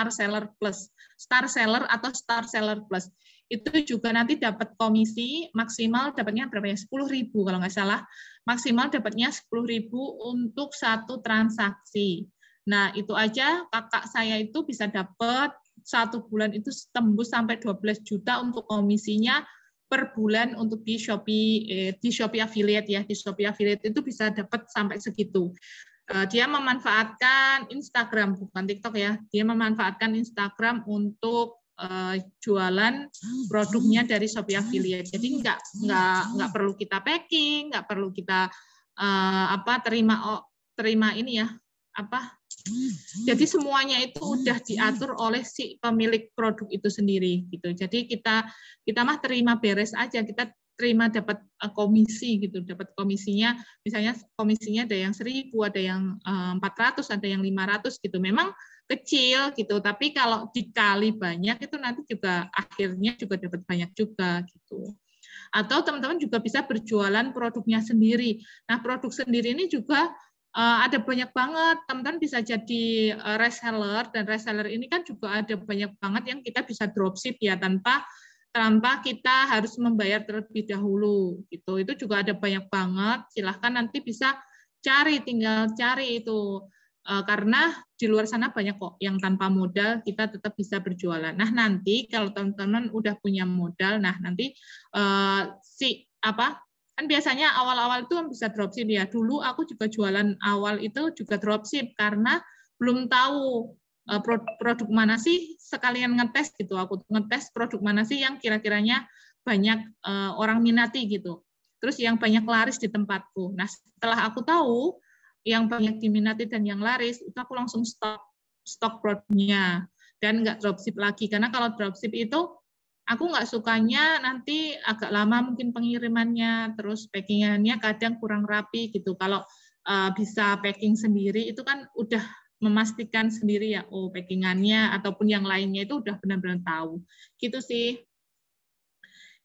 Seller Plus. Star Seller atau Star Seller Plus. Itu juga nanti dapat komisi maksimal dapatnya berapa ya? 10.000 kalau nggak salah. Maksimal dapatnya 10.000 untuk 1 transaksi. Nah, itu aja kakak saya itu bisa dapat 1 bulan itu tembus sampai 12 juta untuk komisinya per bulan untuk di Shopee Affiliate ya. Di Shopee Affiliate itu bisa dapat sampai segitu. dia memanfaatkan Instagram, bukan TikTok ya. Dia memanfaatkan Instagram untuk jualan produknya dari Shopee Affiliate. Jadi nggak perlu kita packing, nggak perlu kita terima ini ya jadi semuanya itu udah diatur oleh si pemilik produk itu sendiri gitu. Jadi kita mah terima beres aja, kita terima dapat komisi gitu, dapat komisinya misalnya komisinya ada yang 1.000, ada yang 400, ada yang 500 gitu. Memang kecil gitu, tapi kalau dikali banyak itu nanti juga akhirnya juga dapat banyak juga gitu. Atau teman-teman juga bisa berjualan produknya sendiri. Nah, produk sendiri ini juga ada banyak banget, teman-teman bisa jadi reseller, dan reseller ini kan juga ada banyak banget yang kita bisa dropship ya tanpa kita harus membayar terlebih dahulu gitu. Itu juga ada banyak banget. Silahkan nanti bisa tinggal cari itu karena di luar sana banyak kok yang tanpa modal kita tetap bisa berjualan. Nah nanti kalau teman-teman udah punya modal, nah nanti kan biasanya awal-awal itu bisa dropship ya. Dulu aku juga jualan awal itu juga dropship karena belum tahu produk mana sih, sekalian ngetes gitu. Aku ngetes produk mana sih yang kira-kiranya banyak orang minati gitu. Terus yang banyak laris di tempatku. Nah setelah aku tahu yang banyak diminati dan yang laris, itu aku langsung stok produknya dan nggak dropship lagi. Karena kalau dropship itu aku nggak sukanya nanti agak lama mungkin pengirimannya, terus packingannya kadang kurang rapi gitu. Kalau bisa packing sendiri itu kan udah memastikan sendiri ya, packingannya ataupun yang lainnya itu udah benar-benar tahu. Gitu sih.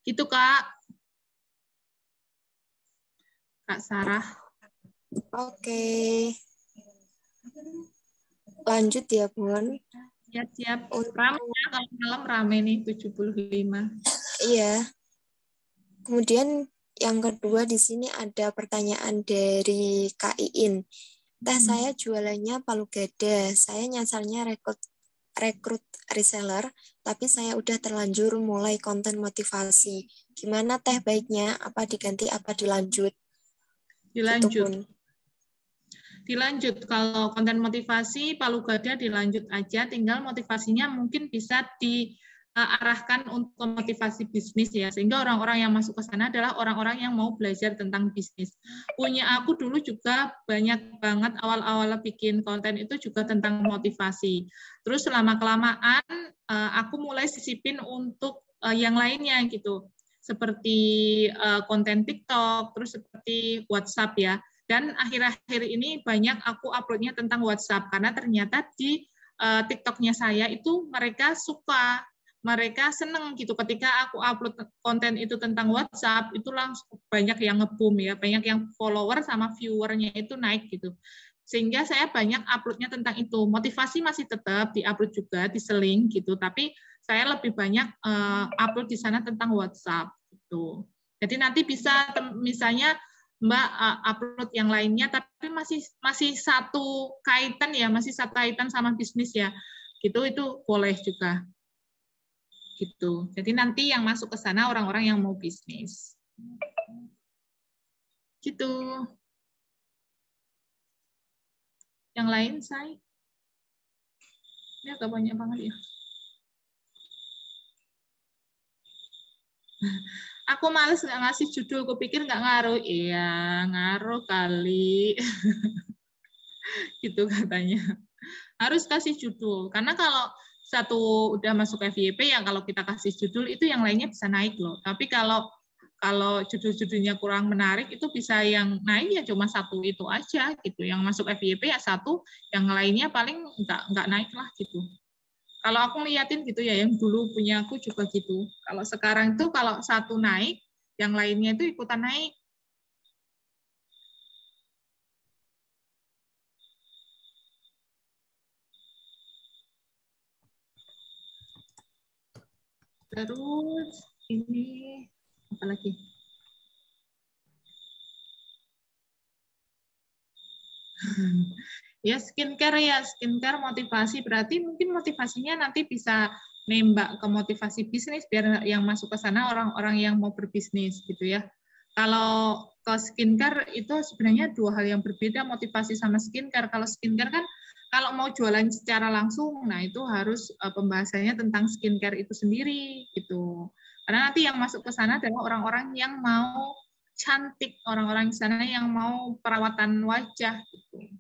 Gitu Kak. Kak Sarah. Oke. Lanjut ya, Bun. Ya, siap. Rame ya, kalau malam rame nih 75. Iya. Kemudian yang kedua di sini ada pertanyaan dari Kak Iin. Saya jualannya palu gada. Saya nyasarnya rekrut reseller, tapi saya udah terlanjur mulai konten motivasi. Gimana Teh baiknya? Apa diganti, apa dilanjut? Dilanjut. Dilanjut, kalau konten motivasi palu gada dilanjut aja, tinggal motivasinya mungkin bisa diarahkan untuk motivasi bisnis ya, sehingga orang-orang yang masuk ke sana adalah orang-orang yang mau belajar tentang bisnis. Punya aku dulu juga banyak banget awal-awal bikin konten itu juga tentang motivasi. Terus lama-kelamaan aku mulai sisipin untuk yang lainnya gitu, seperti konten TikTok, terus seperti WhatsApp ya. Dan akhir-akhir ini banyak aku uploadnya tentang WhatsApp, karena ternyata di TikToknya saya itu mereka suka, mereka seneng gitu ketika aku upload konten itu tentang WhatsApp, itu langsung banyak yang nge-boom ya, banyak yang follower sama viewernya itu naik gitu. Sehingga saya banyak uploadnya tentang itu. Motivasi masih tetap di-upload juga, diseling gitu, tapi saya lebih banyak upload di sana tentang WhatsApp gitu. Jadi nanti bisa misalnya Mbak upload yang lainnya, tapi masih satu kaitan ya, masih satu kaitan sama bisnis ya, gitu itu boleh juga, gitu. Jadi nanti yang masuk ke sana orang-orang yang mau bisnis, gitu. Yang lain saya, ini agak banyak banget ya. Aku males nggak ngasih judul, kupikir nggak ngaruh. Iya, ngaruh kali. Gitu katanya. Harus kasih judul. Karena kalau satu udah masuk FYP, ya kalau kita kasih judul, itu yang lainnya bisa naik loh. Tapi kalau judul-judulnya kurang menarik, itu bisa yang naik ya cuma satu itu aja. Gitu. Yang masuk FYP ya satu, yang lainnya paling nggak naik lah gitu. Kalau aku ngeliatin gitu ya, yang dulu punya aku juga gitu. Kalau sekarang itu kalau satu naik, yang lainnya itu ikutan naik. Terus ini apa lagi? Ya skincare motivasi, berarti mungkin motivasinya nanti bisa nembak ke motivasi bisnis biar yang masuk ke sana orang-orang yang mau berbisnis gitu ya. Kalau skincare itu sebenarnya dua hal yang berbeda, motivasi sama skincare. Kalau skincare kan kalau mau jualan secara langsung, nah itu harus pembahasannya tentang skincare itu sendiri gitu. Karena nanti yang masuk ke sana adalah orang-orang yang mau cantik, orang-orang di sana yang mau perawatan wajah gitu.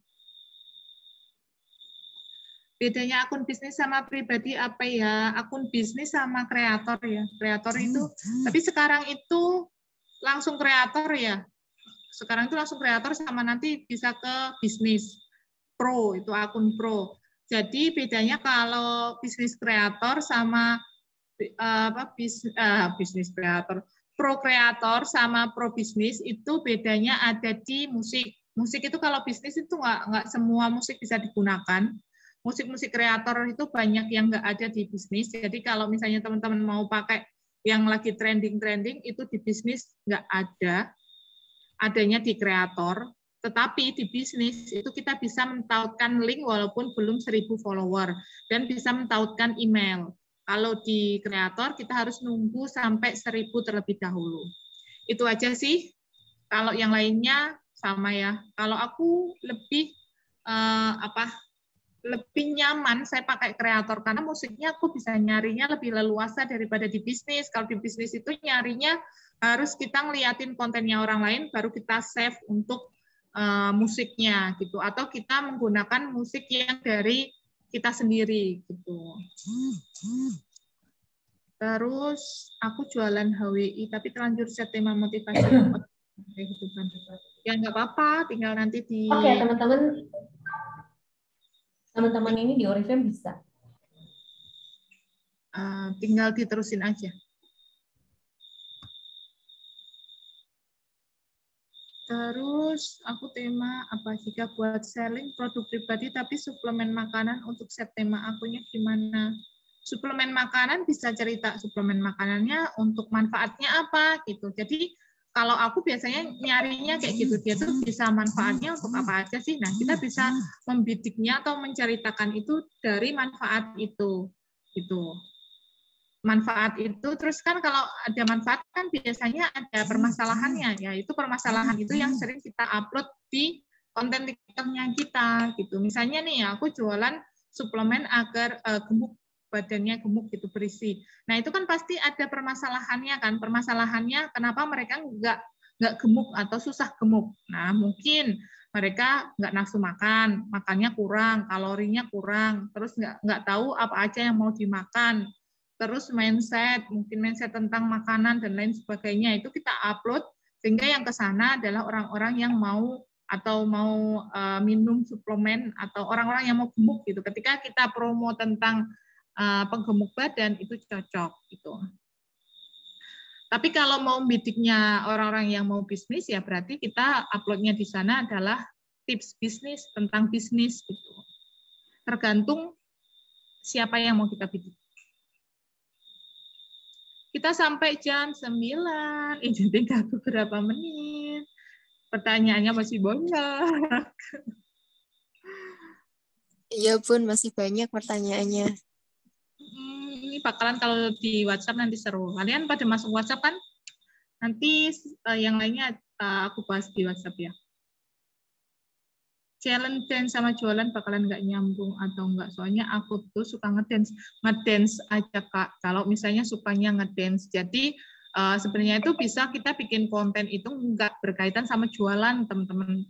Bedanya akun bisnis sama pribadi apa ya? Akun bisnis sama kreator ya. Kreator itu, tapi sekarang itu langsung kreator ya. Sekarang itu langsung kreator sama nanti bisa ke bisnis. Pro, itu akun pro. Jadi bedanya kalau bisnis kreator sama bisnis kreator. Pro kreator sama pro bisnis itu bedanya ada di musik. Musik itu kalau bisnis itu nggak semua musik bisa digunakan. Musik-musik kreator itu banyak yang nggak ada di bisnis. Jadi kalau misalnya teman-teman mau pakai yang lagi trending-trending, itu di bisnis nggak ada. Adanya di kreator. Tetapi di bisnis itu kita bisa mentautkan link walaupun belum 1000 follower. Dan bisa mentautkan email. Kalau di kreator kita harus nunggu sampai 1000 terlebih dahulu. Itu aja sih. Kalau yang lainnya sama ya. Kalau aku lebih lebih nyaman saya pakai kreator karena musiknya aku bisa nyarinya lebih leluasa daripada di bisnis. Kalau di bisnis itu nyarinya harus kita ngeliatin kontennya orang lain baru kita save untuk musiknya gitu, atau kita menggunakan musik yang dari kita sendiri gitu. Terus aku jualan HWI tapi terlanjur set tema motivasi kehidupan. Ya nggak apa-apa, tinggal nanti di. Oke, teman-teman ini di Oriflame bisa. Tinggal diterusin aja. Terus aku tema apa jika buat selling produk pribadi tapi suplemen makanan untuk set tema akunnya gimana? Suplemen makanan bisa cerita suplemen makanannya untuk manfaatnya apa gitu. Jadi kalau aku biasanya nyarinya kayak gitu, dia tuh bisa manfaatnya untuk apa aja sih. Nah, kita bisa membidiknya atau menceritakan itu dari manfaat itu. Gitu. Manfaat itu, terus kan kalau ada manfaat kan biasanya ada permasalahannya. Ya, itu permasalahan itu yang sering kita upload di konten TikTok-nya kita. Gitu. Misalnya nih, aku jualan suplemen agar gemuk, badannya gemuk gitu berisi. Nah itu kan pasti ada permasalahannya kan. Permasalahannya kenapa mereka nggak gemuk atau susah gemuk. Nah mungkin mereka nggak nafsu makan, makannya kurang, kalorinya kurang, terus nggak tahu apa aja yang mau dimakan. Terus mindset, mungkin mindset tentang makanan dan lain sebagainya itu kita upload sehingga yang ke sana adalah orang-orang yang mau atau mau minum suplemen atau orang-orang yang mau gemuk gitu. Ketika kita promo tentang penggemuk badan itu cocok gitu. Tapi kalau mau bidiknya orang-orang yang mau bisnis ya berarti kita uploadnya di sana adalah tips bisnis tentang bisnis gitu. Tergantung siapa yang mau kita bidik. Kita sampai jam 9, ini tinggal beberapa menit. Pertanyaannya masih banyak. Iya Bun, masih banyak pertanyaannya. Ini bakalan kalau di WhatsApp nanti seru. Kalian pada masuk WhatsApp kan? Nanti yang lainnya aku bahas di WhatsApp ya. Challenge dance sama jualan bakalan nggak nyambung atau enggak? Soalnya aku tuh suka ngedance aja Kak. Kalau misalnya sukanya ngedance. Jadi sebenarnya itu bisa kita bikin konten itu nggak berkaitan sama jualan teman-teman.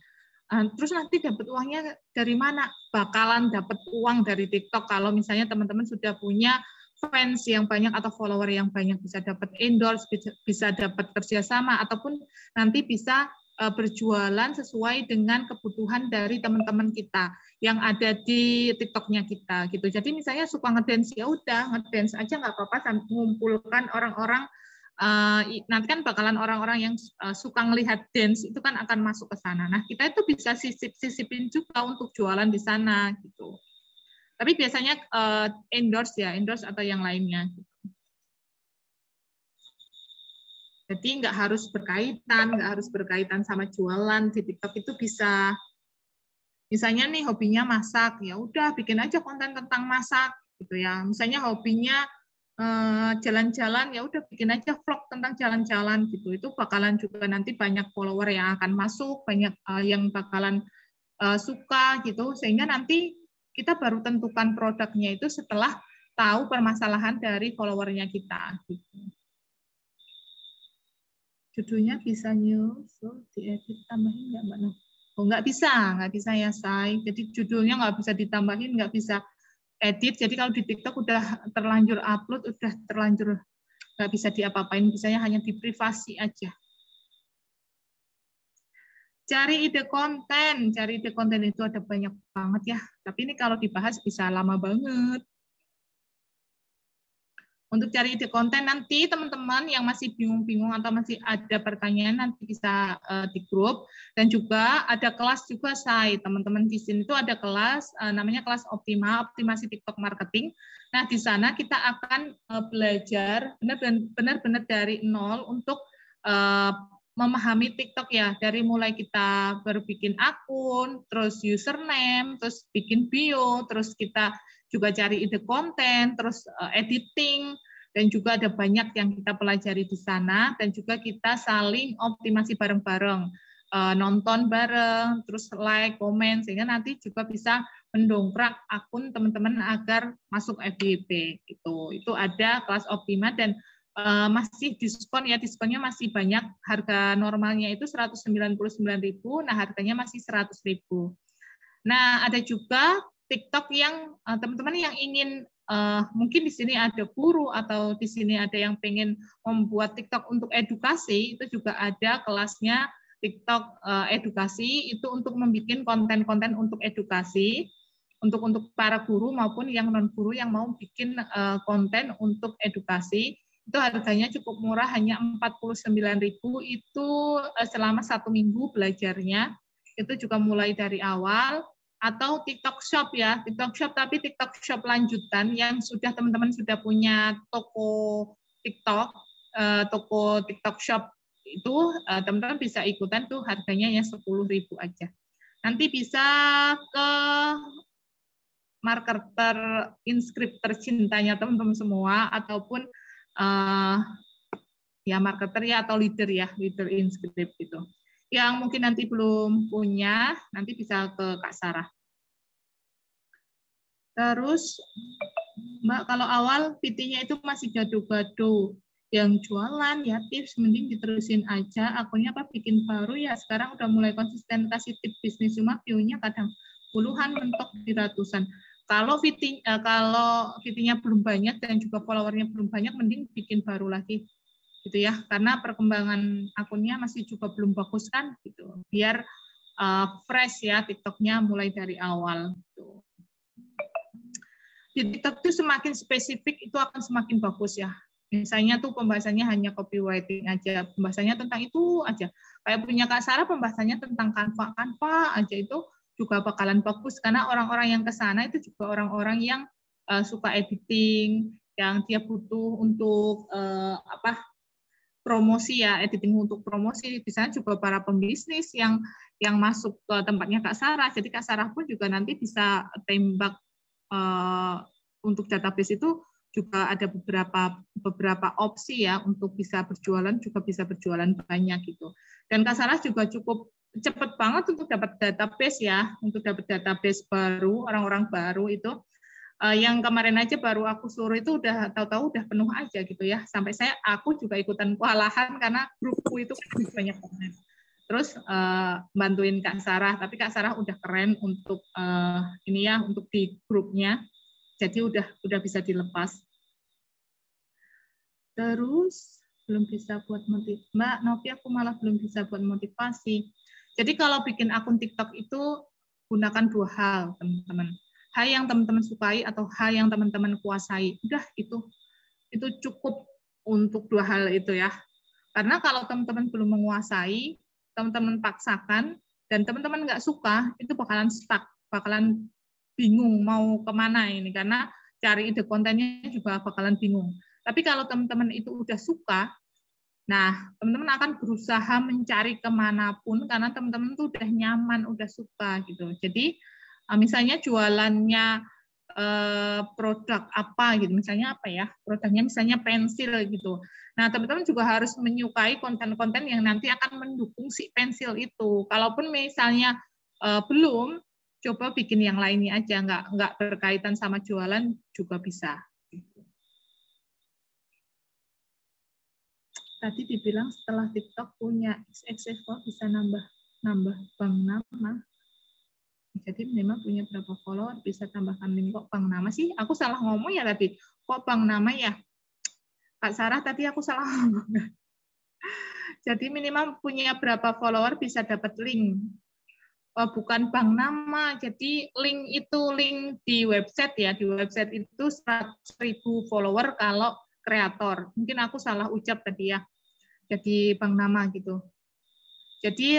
Terus nanti dapat uangnya dari mana? Bakalan dapat uang dari TikTok kalau misalnya teman-teman sudah punya fans yang banyak atau follower yang banyak, bisa dapat endorse, bisa dapat kerjasama, ataupun nanti bisa berjualan sesuai dengan kebutuhan dari teman-teman kita yang ada di TikTok-nya kita gitu. Jadi misalnya suka ngedance ya udah ngedance aja nggak apa-apa, mengumpulkan orang-orang. Nanti kan bakalan orang-orang yang suka ngelihat dance itu kan akan masuk ke sana. Nah kita itu bisa sisipin juga untuk jualan di sana gitu. Tapi biasanya endorse atau yang lainnya. Gitu. Jadi nggak harus berkaitan sama jualan di TikTok itu bisa. Misalnya nih hobinya masak, ya udah bikin aja konten tentang masak gitu ya. Misalnya hobinya jalan-jalan, ya udah bikin aja vlog tentang jalan-jalan gitu. Itu bakalan juga nanti banyak follower yang akan masuk, banyak yang bakalan suka gitu, sehingga nanti kita baru tentukan produknya itu setelah tahu permasalahan dari followernya kita gitu. Judulnya bisa nyusul diedit tambahin nggak Mbak Noh? Oh, nggak bisa ya say. Jadi judulnya nggak bisa ditambahin, nggak bisa edit. Jadi kalau di TikTok udah terlanjur upload, udah terlanjur nggak bisa diapa-apain, bisanya hanya di privasi aja. Cari ide konten itu ada banyak banget ya. Tapi ini kalau dibahas bisa lama banget. Untuk cari ide konten nanti teman-teman yang masih bingung-bingung atau masih ada pertanyaan nanti bisa di grup, dan juga ada kelas juga saya teman-teman di sini itu ada kelas namanya kelas optimasi TikTok marketing. Nah di sana kita akan belajar benar-benar dari nol untuk memahami TikTok ya, dari mulai kita baru bikin akun, terus username, terus bikin bio, terus kita juga cari ide konten, terus editing, dan juga ada banyak yang kita pelajari di sana, dan juga kita saling optimasi bareng-bareng, nonton bareng, terus like, komen, sehingga nanti juga bisa mendongkrak akun teman-teman agar masuk FYP. Itu ada kelas Optima dan masih diskon ya, diskonnya masih banyak. Harga normalnya itu 199.000, nah harganya masih 100.000. Nah, ada juga TikTok yang teman-teman yang ingin mungkin di sini ada guru atau di sini ada yang pengen membuat TikTok untuk edukasi, itu juga ada kelasnya TikTok edukasi, itu untuk membuat konten-konten untuk edukasi, untuk para guru maupun yang non guru yang mau bikin konten untuk edukasi. Itu harganya cukup murah, hanya 49.000, itu selama 1 minggu belajarnya. Itu juga mulai dari awal. Atau TikTok Shop ya, TikTok Shop, tapi TikTok Shop lanjutan yang sudah teman-teman sudah punya toko TikTok, toko TikTok Shop itu teman-teman bisa ikutan tuh, harganya ya 10.000 aja. Nanti bisa ke marketer inskrip tercintanya teman-teman semua, ataupun ya marketer ya atau leader ya, leader inskrip gitu. Yang mungkin nanti belum punya, nanti bisa ke Kak Sarah. Terus, Mbak, kalau awal PT-nya itu masih gado-gado. Yang jualan, ya tips, mending diterusin aja. Akunnya apa bikin baru ya, sekarang udah mulai konsisten kasih tips bisnis, cuma view-nya kadang puluhan, mentok di ratusan. Kalau PT-nya belum banyak dan juga followernya belum banyak, mending bikin baru lagi. Gitu ya, karena perkembangan akunnya masih juga belum bagus kan gitu, biar fresh ya TikToknya mulai dari awal gitu. Di TikTok itu semakin spesifik itu akan semakin bagus ya, misalnya tuh pembahasannya hanya copywriting aja, pembahasannya tentang itu aja, kayak punya Kak Sarah pembahasannya tentang Canva aja, itu juga bakalan bagus, karena orang-orang yang ke sana itu juga orang-orang yang suka editing, yang dia butuh untuk promosi ya, editing untuk promosi. Di sana juga para pembisnis yang masuk ke tempatnya Kak Sarah. Jadi Kak Sarah pun juga nanti bisa tembak untuk database itu juga ada beberapa opsi ya untuk bisa berjualan, juga bisa berjualan banyak gitu. Dan Kak Sarah juga cukup cepat banget untuk dapat database ya, untuk dapat database baru, orang-orang baru itu. Yang kemarin aja baru aku suruh itu udah tahu-tahu udah penuh aja gitu ya, sampai aku juga ikutan kewalahan karena grupku itu banyak banget. Terus bantuin Kak Sarah, tapi Kak Sarah udah keren untuk ini ya, untuk di grupnya, jadi udah bisa dilepas. Terus belum bisa buat motivasi, Mbak Novi, aku malah belum bisa buat motivasi. Jadi kalau bikin akun TikTok itu gunakan 2 hal teman-teman. Hal yang teman-teman sukai atau hal yang teman-teman kuasai. Udah itu cukup untuk 2 hal itu ya. Karena kalau teman-teman belum menguasai, teman-teman paksakan, dan teman-teman nggak suka, itu bakalan stuck, bakalan bingung mau kemana ini, karena cari ide kontennya juga bakalan bingung. Tapi kalau teman-teman itu udah suka, nah teman-teman akan berusaha mencari kemanapun, karena teman-teman tuh udah nyaman, udah suka gitu. Jadi misalnya jualannya produk apa gitu, misalnya apa ya, produknya misalnya pensil gitu. Nah, teman-teman juga harus menyukai konten-konten yang nanti akan mendukung si pensil itu. Kalaupun misalnya belum, coba bikin yang lainnya aja, nggak berkaitan sama jualan juga bisa. Tadi dibilang setelah TikTok punya XXX bisa nambah bank nama. Jadi memang punya berapa follower bisa tambahkan link. Kok bank nama sih? Aku salah ngomong ya tadi. Kok bank nama ya? Kak Sarah tadi aku salah ngomong. Jadi minimal punya berapa follower bisa dapat link. Bukan bank nama. Jadi link itu link di website ya. Di website itu 100.000 follower kalau kreator. Mungkin aku salah ucap tadi ya. Jadi bank nama gitu. Jadi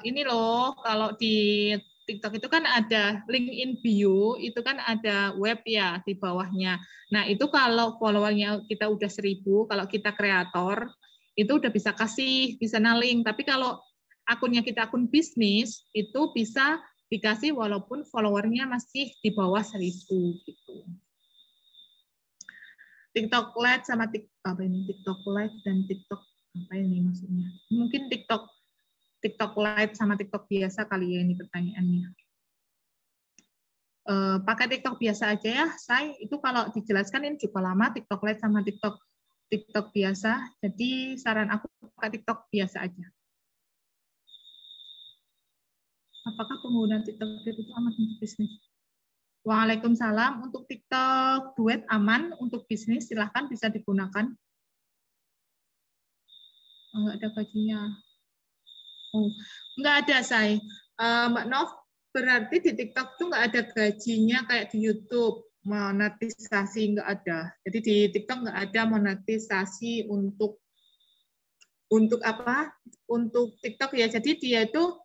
ini loh, kalau di TikTok itu kan ada link in bio, itu kan ada web ya di bawahnya. Nah itu kalau followernya kita udah 1.000, kalau kita kreator, itu udah bisa kasih di sana link. Tapi kalau akunnya kita akun bisnis, itu bisa dikasih walaupun followernya masih di bawah 1.000 gitu. TikTok Lite sama TikTok Lite dan TikTok apa ini maksudnya? Mungkin TikTok Lite sama TikTok biasa kali ya ini pertanyaannya. Pakai TikTok biasa aja ya, saya itu kalau dijelaskan ini juga lama TikTok Lite sama TikTok biasa. Jadi saran aku pakai TikTok biasa aja. Apakah penggunaan TikTok itu aman untuk bisnis? Waalaikumsalam. Untuk TikTok duet aman, untuk bisnis silahkan bisa digunakan. Enggak ada gajinya. Oh, enggak ada, say. Mbak Nov, berarti di TikTok tuh enggak ada gajinya kayak di YouTube, monetisasi enggak ada. Jadi di TikTok enggak ada monetisasi untuk apa? Untuk TikTok ya. Jadi dia itu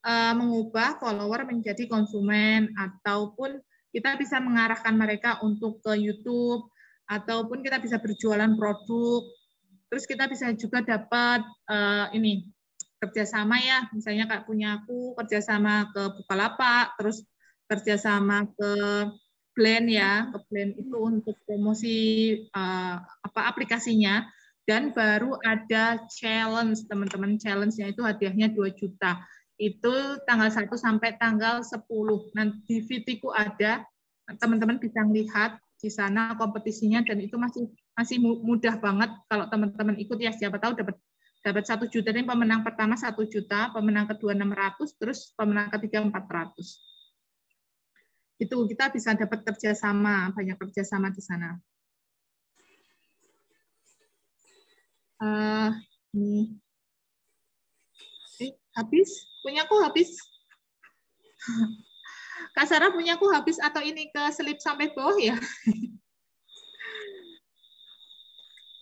mengubah follower menjadi konsumen, ataupun kita bisa mengarahkan mereka untuk ke YouTube, ataupun kita bisa berjualan produk. Terus kita bisa juga dapat ini kerjasama ya, misalnya kayak punya aku kerjasama ke Bukalapak, terus kerjasama ke Blend ya, ke Blend itu untuk promosi aplikasinya. Dan baru ada challenge, teman-teman, challenge-nya itu hadiahnya 2 juta. Itu tanggal 1 sampai tanggal 10. Nanti di VT-ku ada, teman-teman bisa melihat di sana kompetisinya, dan itu masih mudah banget kalau teman-teman ikut ya. Siapa tahu dapat 1 juta. Ini pemenang pertama 1 juta, pemenang kedua 600, terus pemenang ketiga 400. Itu kita bisa dapat kerjasama, banyak kerjasama di sana. Ini. Habis? Punyaku habis? Kak Sarah punyaku habis atau ini ke selip sampai bawah ya?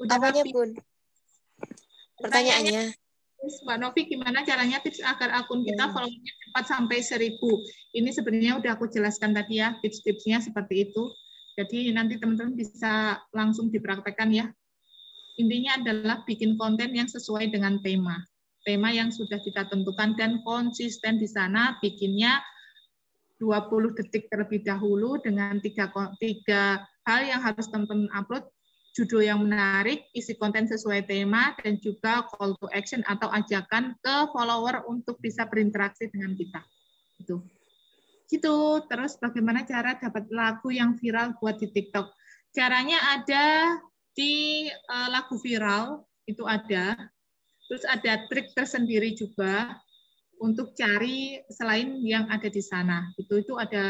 Udah apanya, habis. Bun? Pertanyaannya. Mbak Novi, gimana caranya tips agar akun kita followernya cepat sampai 1.000? Ini sebenarnya udah aku jelaskan tadi ya, tips-tipsnya seperti itu. Jadi nanti teman-teman bisa langsung dipraktekkan ya. Intinya adalah bikin konten yang sesuai dengan tema. Tema yang sudah kita tentukan dan konsisten di sana, bikinnya 20 detik terlebih dahulu dengan 3 hal yang harus teman-teman upload. Judul yang menarik, isi konten sesuai tema, dan juga call to action atau ajakan ke follower untuk bisa berinteraksi dengan kita. Gitu. Terus bagaimana cara dapat lagu yang viral buat di TikTok? Caranya ada di lagu viral, itu ada. Terus ada trik tersendiri juga untuk cari selain yang ada di sana. Itu ada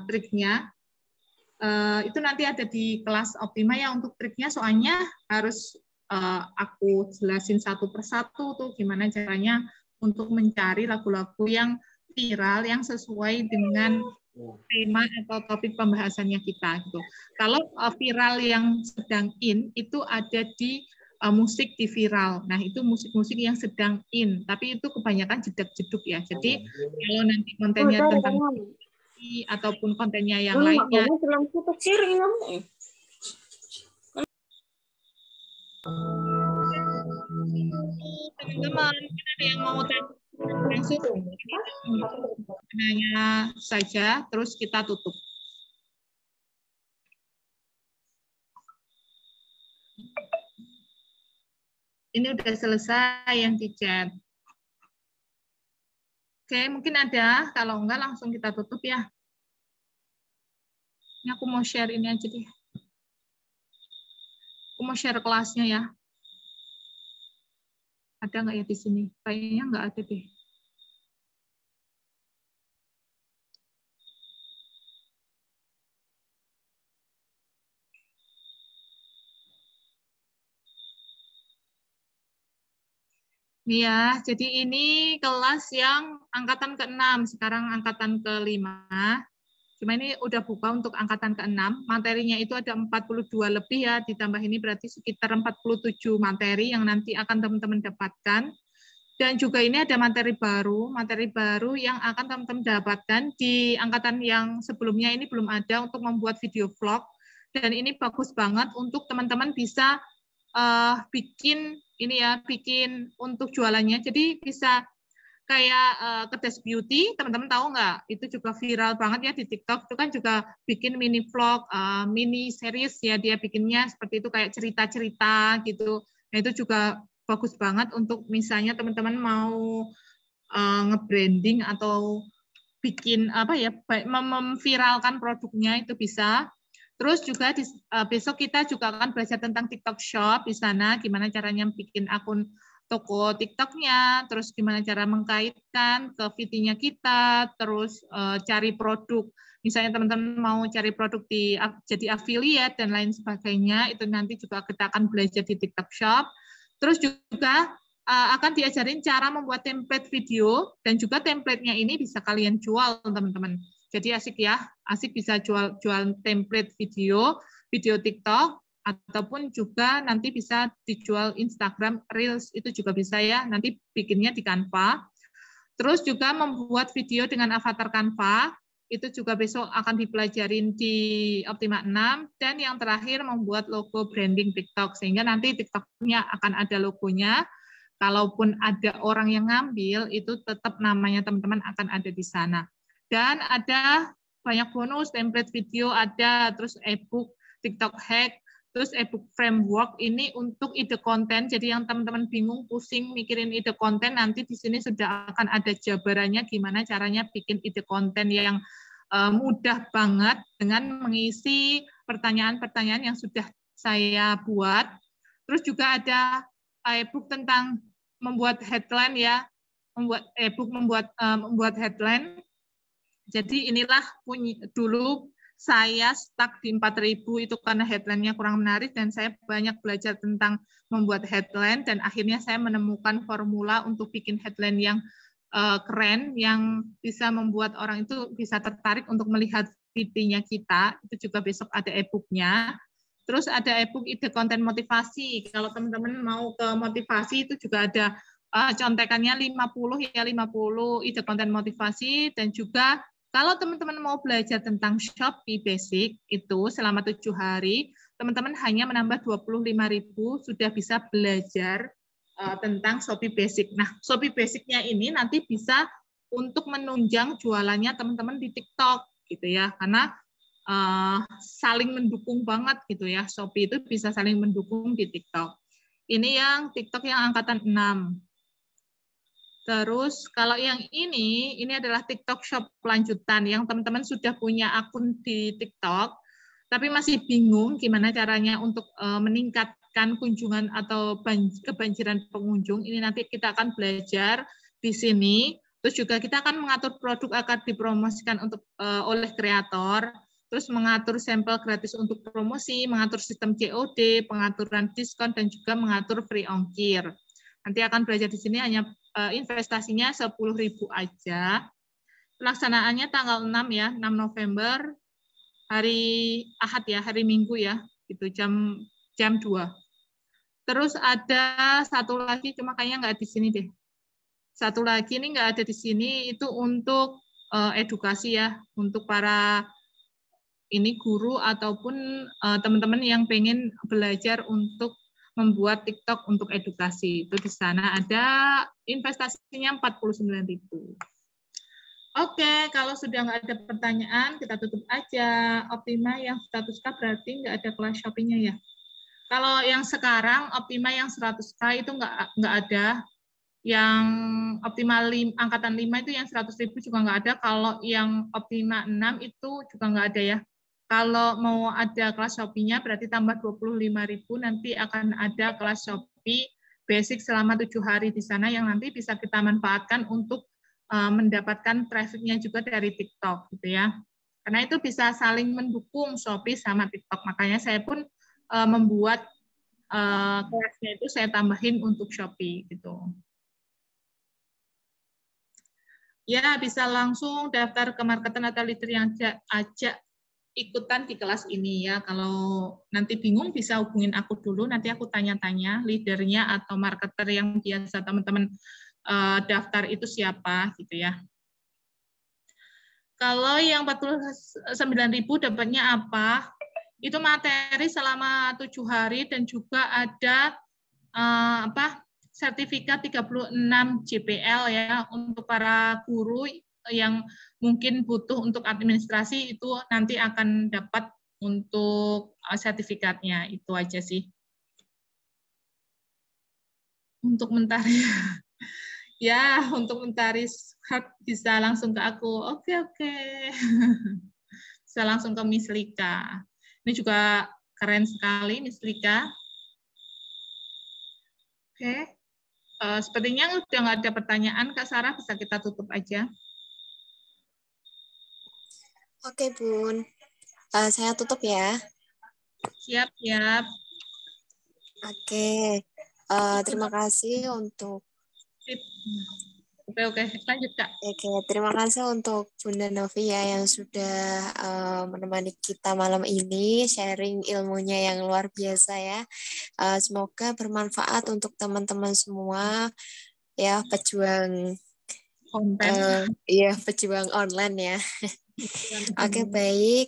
triknya. Itu nanti ada di kelas Optima ya untuk triknya, soalnya harus aku jelasin satu persatu tuh gimana caranya untuk mencari lagu-lagu yang viral yang sesuai dengan tema atau topik pembahasannya kita gitu. Kalau viral yang sedang in itu ada di musik di viral. Nah, itu musik-musik yang sedang in, tapi itu kebanyakan jedak-jeduk ya. Jadi kalau nanti kontennya tentang ataupun kontennya yang lainnya. Teman-teman, ada yang mau langsung nanya saja, terus kita tutup. Ini udah selesai yang di chat. Oke, mungkin ada. Kalau enggak langsung kita tutup ya. Ini aku mau share ini aja deh. Aku mau share kelasnya ya. Ada nggak ya di sini? Kayaknya nggak ada deh. Iya, jadi ini kelas yang angkatan ke-6, sekarang angkatan ke-5. Cuma ini udah buka untuk angkatan ke-6. Materinya itu ada 42 lebih ya, ditambah ini berarti sekitar 47 materi yang nanti akan teman-teman dapatkan. Dan juga ini ada materi baru yang akan teman-teman dapatkan di angkatan yang sebelumnya ini belum ada untuk membuat video vlog. Dan ini bagus banget untuk teman-teman bisa bikin ini ya, bikin untuk jualannya. Jadi bisa kayak Kedes Beauty, teman-teman tahu nggak? Itu juga viral banget ya di TikTok. Itu kan juga bikin mini vlog, mini series ya, dia bikinnya seperti itu kayak cerita-cerita gitu. Nah itu juga bagus banget untuk misalnya teman-teman mau nge-branding atau bikin apa ya, memviralkan produknya itu bisa. Terus juga besok kita juga akan belajar tentang TikTok Shop di sana, gimana caranya bikin akun toko TikTok-nya, terus gimana cara mengkaitkan ke VT-nya kita, terus cari produk. Misalnya teman-teman mau cari produk jadi affiliate dan lain sebagainya, itu nanti juga kita akan belajar di TikTok Shop. Terus juga akan diajarin cara membuat template video, dan juga template-nya ini bisa kalian jual, teman-teman. Jadi asik ya, asik bisa jual template video TikTok, ataupun juga nanti bisa dijual Instagram Reels, itu juga bisa ya, nanti bikinnya di Canva. Terus juga membuat video dengan avatar Canva, itu juga besok akan dipelajarin di Optima 6, dan yang terakhir membuat logo branding TikTok, sehingga nanti TikTok-nya akan ada logonya, kalaupun ada orang yang ngambil, itu tetap namanya teman-teman akan ada di sana. Dan ada banyak bonus, template video ada, terus e-book TikTok Hack, terus e-book framework ini untuk ide konten. Jadi yang teman-teman bingung, pusing mikirin ide konten, nanti di sini sudah akan ada jabarannya gimana caranya bikin ide konten yang mudah banget dengan mengisi pertanyaan-pertanyaan yang sudah saya buat. Terus juga ada e-book tentang membuat headline ya, membuat e-book membuat headline. Jadi inilah dulu saya stuck di 4.000 itu karena headline-nya kurang menarik, dan saya banyak belajar tentang membuat headline, dan akhirnya saya menemukan formula untuk bikin headline yang keren, yang bisa membuat orang itu bisa tertarik untuk melihat VT-nya kita. Itu juga besok ada e-book-nya. Terus ada e-book ide konten motivasi. Kalau teman-teman mau ke motivasi, itu juga ada contekannya 50 ya, 50 ide konten motivasi. Dan juga kalau teman-teman mau belajar tentang Shopee Basic itu selama 7 hari, teman-teman hanya menambah 25.000 sudah bisa belajar tentang Shopee Basic. Nah, Shopee Basic-nya ini nanti bisa untuk menunjang jualannya teman-teman di TikTok gitu ya. Karena saling mendukung banget gitu ya. Shopee itu bisa saling mendukung di TikTok. Ini yang TikTok yang angkatan 6. Terus kalau yang ini adalah TikTok Shop lanjutan yang teman-teman sudah punya akun di TikTok, tapi masih bingung gimana caranya untuk meningkatkan kunjungan atau kebanjiran pengunjung. Ini nanti kita akan belajar di sini. Terus juga kita akan mengatur produk akan dipromosikan untuk oleh kreator, terus mengatur sampel gratis untuk promosi, mengatur sistem COD, pengaturan diskon, dan juga mengatur free ongkir. Nanti akan belajar di sini hanya investasinya 10.000 aja. Pelaksanaannya tanggal 6 ya, 6 November, hari Ahad ya, hari Minggu ya, gitu jam 2. Terus ada satu lagi, cuma kayaknya nggak di sini deh. Satu lagi ini nggak ada di sini, itu untuk edukasi ya, untuk para ini guru ataupun teman-teman yang pengen belajar untuk membuat TikTok untuk edukasi. Itu di sana ada investasinya 49.000. Oke, kalau sudah nggak ada pertanyaan, kita tutup aja. Optima yang status K berarti nggak ada kelas Shopee-nya ya. Kalau yang sekarang Optima yang 100K itu nggak ada. Yang Optima angkatan 5 itu yang 100.000 juga nggak ada. Kalau yang Optima 6 itu juga nggak ada ya. Kalau mau ada kelas Shopee-nya berarti tambah 25.000, nanti akan ada kelas Shopee basic selama 7 hari di sana yang nanti bisa kita manfaatkan untuk mendapatkan traffic-nya juga dari TikTok gitu ya. Karena itu bisa saling mendukung Shopee sama TikTok. Makanya saya pun membuat kelasnya itu saya tambahin untuk Shopee gitu. Ya, bisa langsung daftar ke marketer atau leader yang ajak ikutan di kelas ini ya. Kalau nanti bingung bisa hubungin aku dulu, nanti aku tanya-tanya leadernya atau marketer yang biasa teman-teman daftar itu siapa gitu ya. Kalau yang 49.000 dapatnya apa? Itu materi selama 7 hari dan juga ada sertifikat 36 JPL ya untuk para guru yang mungkin butuh untuk administrasi itu nanti akan dapat untuk sertifikatnya. Itu aja sih. Untuk mentari ya, untuk mentari bisa langsung ke aku. Oke. Bisa langsung ke Miss Lika. Ini juga keren sekali Miss Lika. Oke. Sepertinya udah nggak ada pertanyaan, Kak Sarah, bisa kita tutup aja. Oke, Bun. Saya tutup ya. Siap. Oke. Terima kasih untuk... Oke, lanjut, Kak. Oke, terima kasih untuk Bunda Novi ya yang sudah menemani kita malam ini, sharing ilmunya yang luar biasa ya. Semoga bermanfaat untuk teman-teman semua ya, pejuang Konten. pejuang online ya. Oke, baik.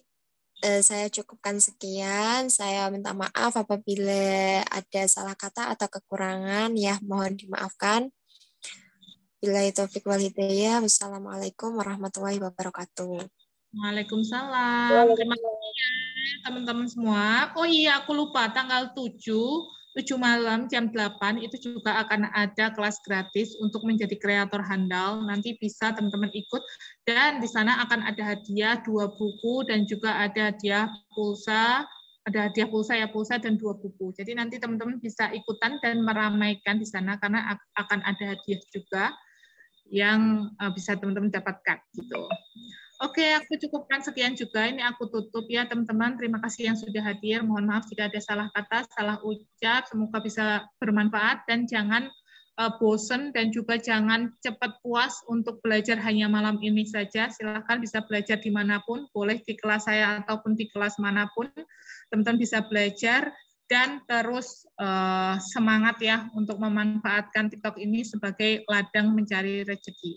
Saya cukupkan sekian. Saya minta maaf apabila ada salah kata atau kekurangan ya, mohon dimaafkan. Billahi taufiq wal hidayah. Wassalamualaikum warahmatullahi wabarakatuh. Waalaikumsalam. Terima kasih ya, teman-teman semua. Oh iya, aku lupa tanggal 7 malam jam 8 itu juga akan ada kelas gratis untuk menjadi kreator handal. Nanti bisa teman-teman ikut dan di sana akan ada hadiah 2 buku dan juga ada hadiah pulsa. Ada hadiah pulsa dan 2 buku. Jadi nanti teman-teman bisa ikutan dan meramaikan di sana karena akan ada hadiah juga yang bisa teman-teman dapatkan gitu. Oke, aku cukupkan sekian juga. Ini aku tutup ya teman-teman. Terima kasih yang sudah hadir. Mohon maaf jika ada salah kata, salah ucap. Semoga bisa bermanfaat dan jangan bosen dan juga jangan cepat puas untuk belajar hanya malam ini saja. Silakan bisa belajar dimanapun, boleh di kelas saya ataupun di kelas manapun. Teman-teman bisa belajar dan terus semangat ya untuk memanfaatkan TikTok ini sebagai ladang mencari rezeki.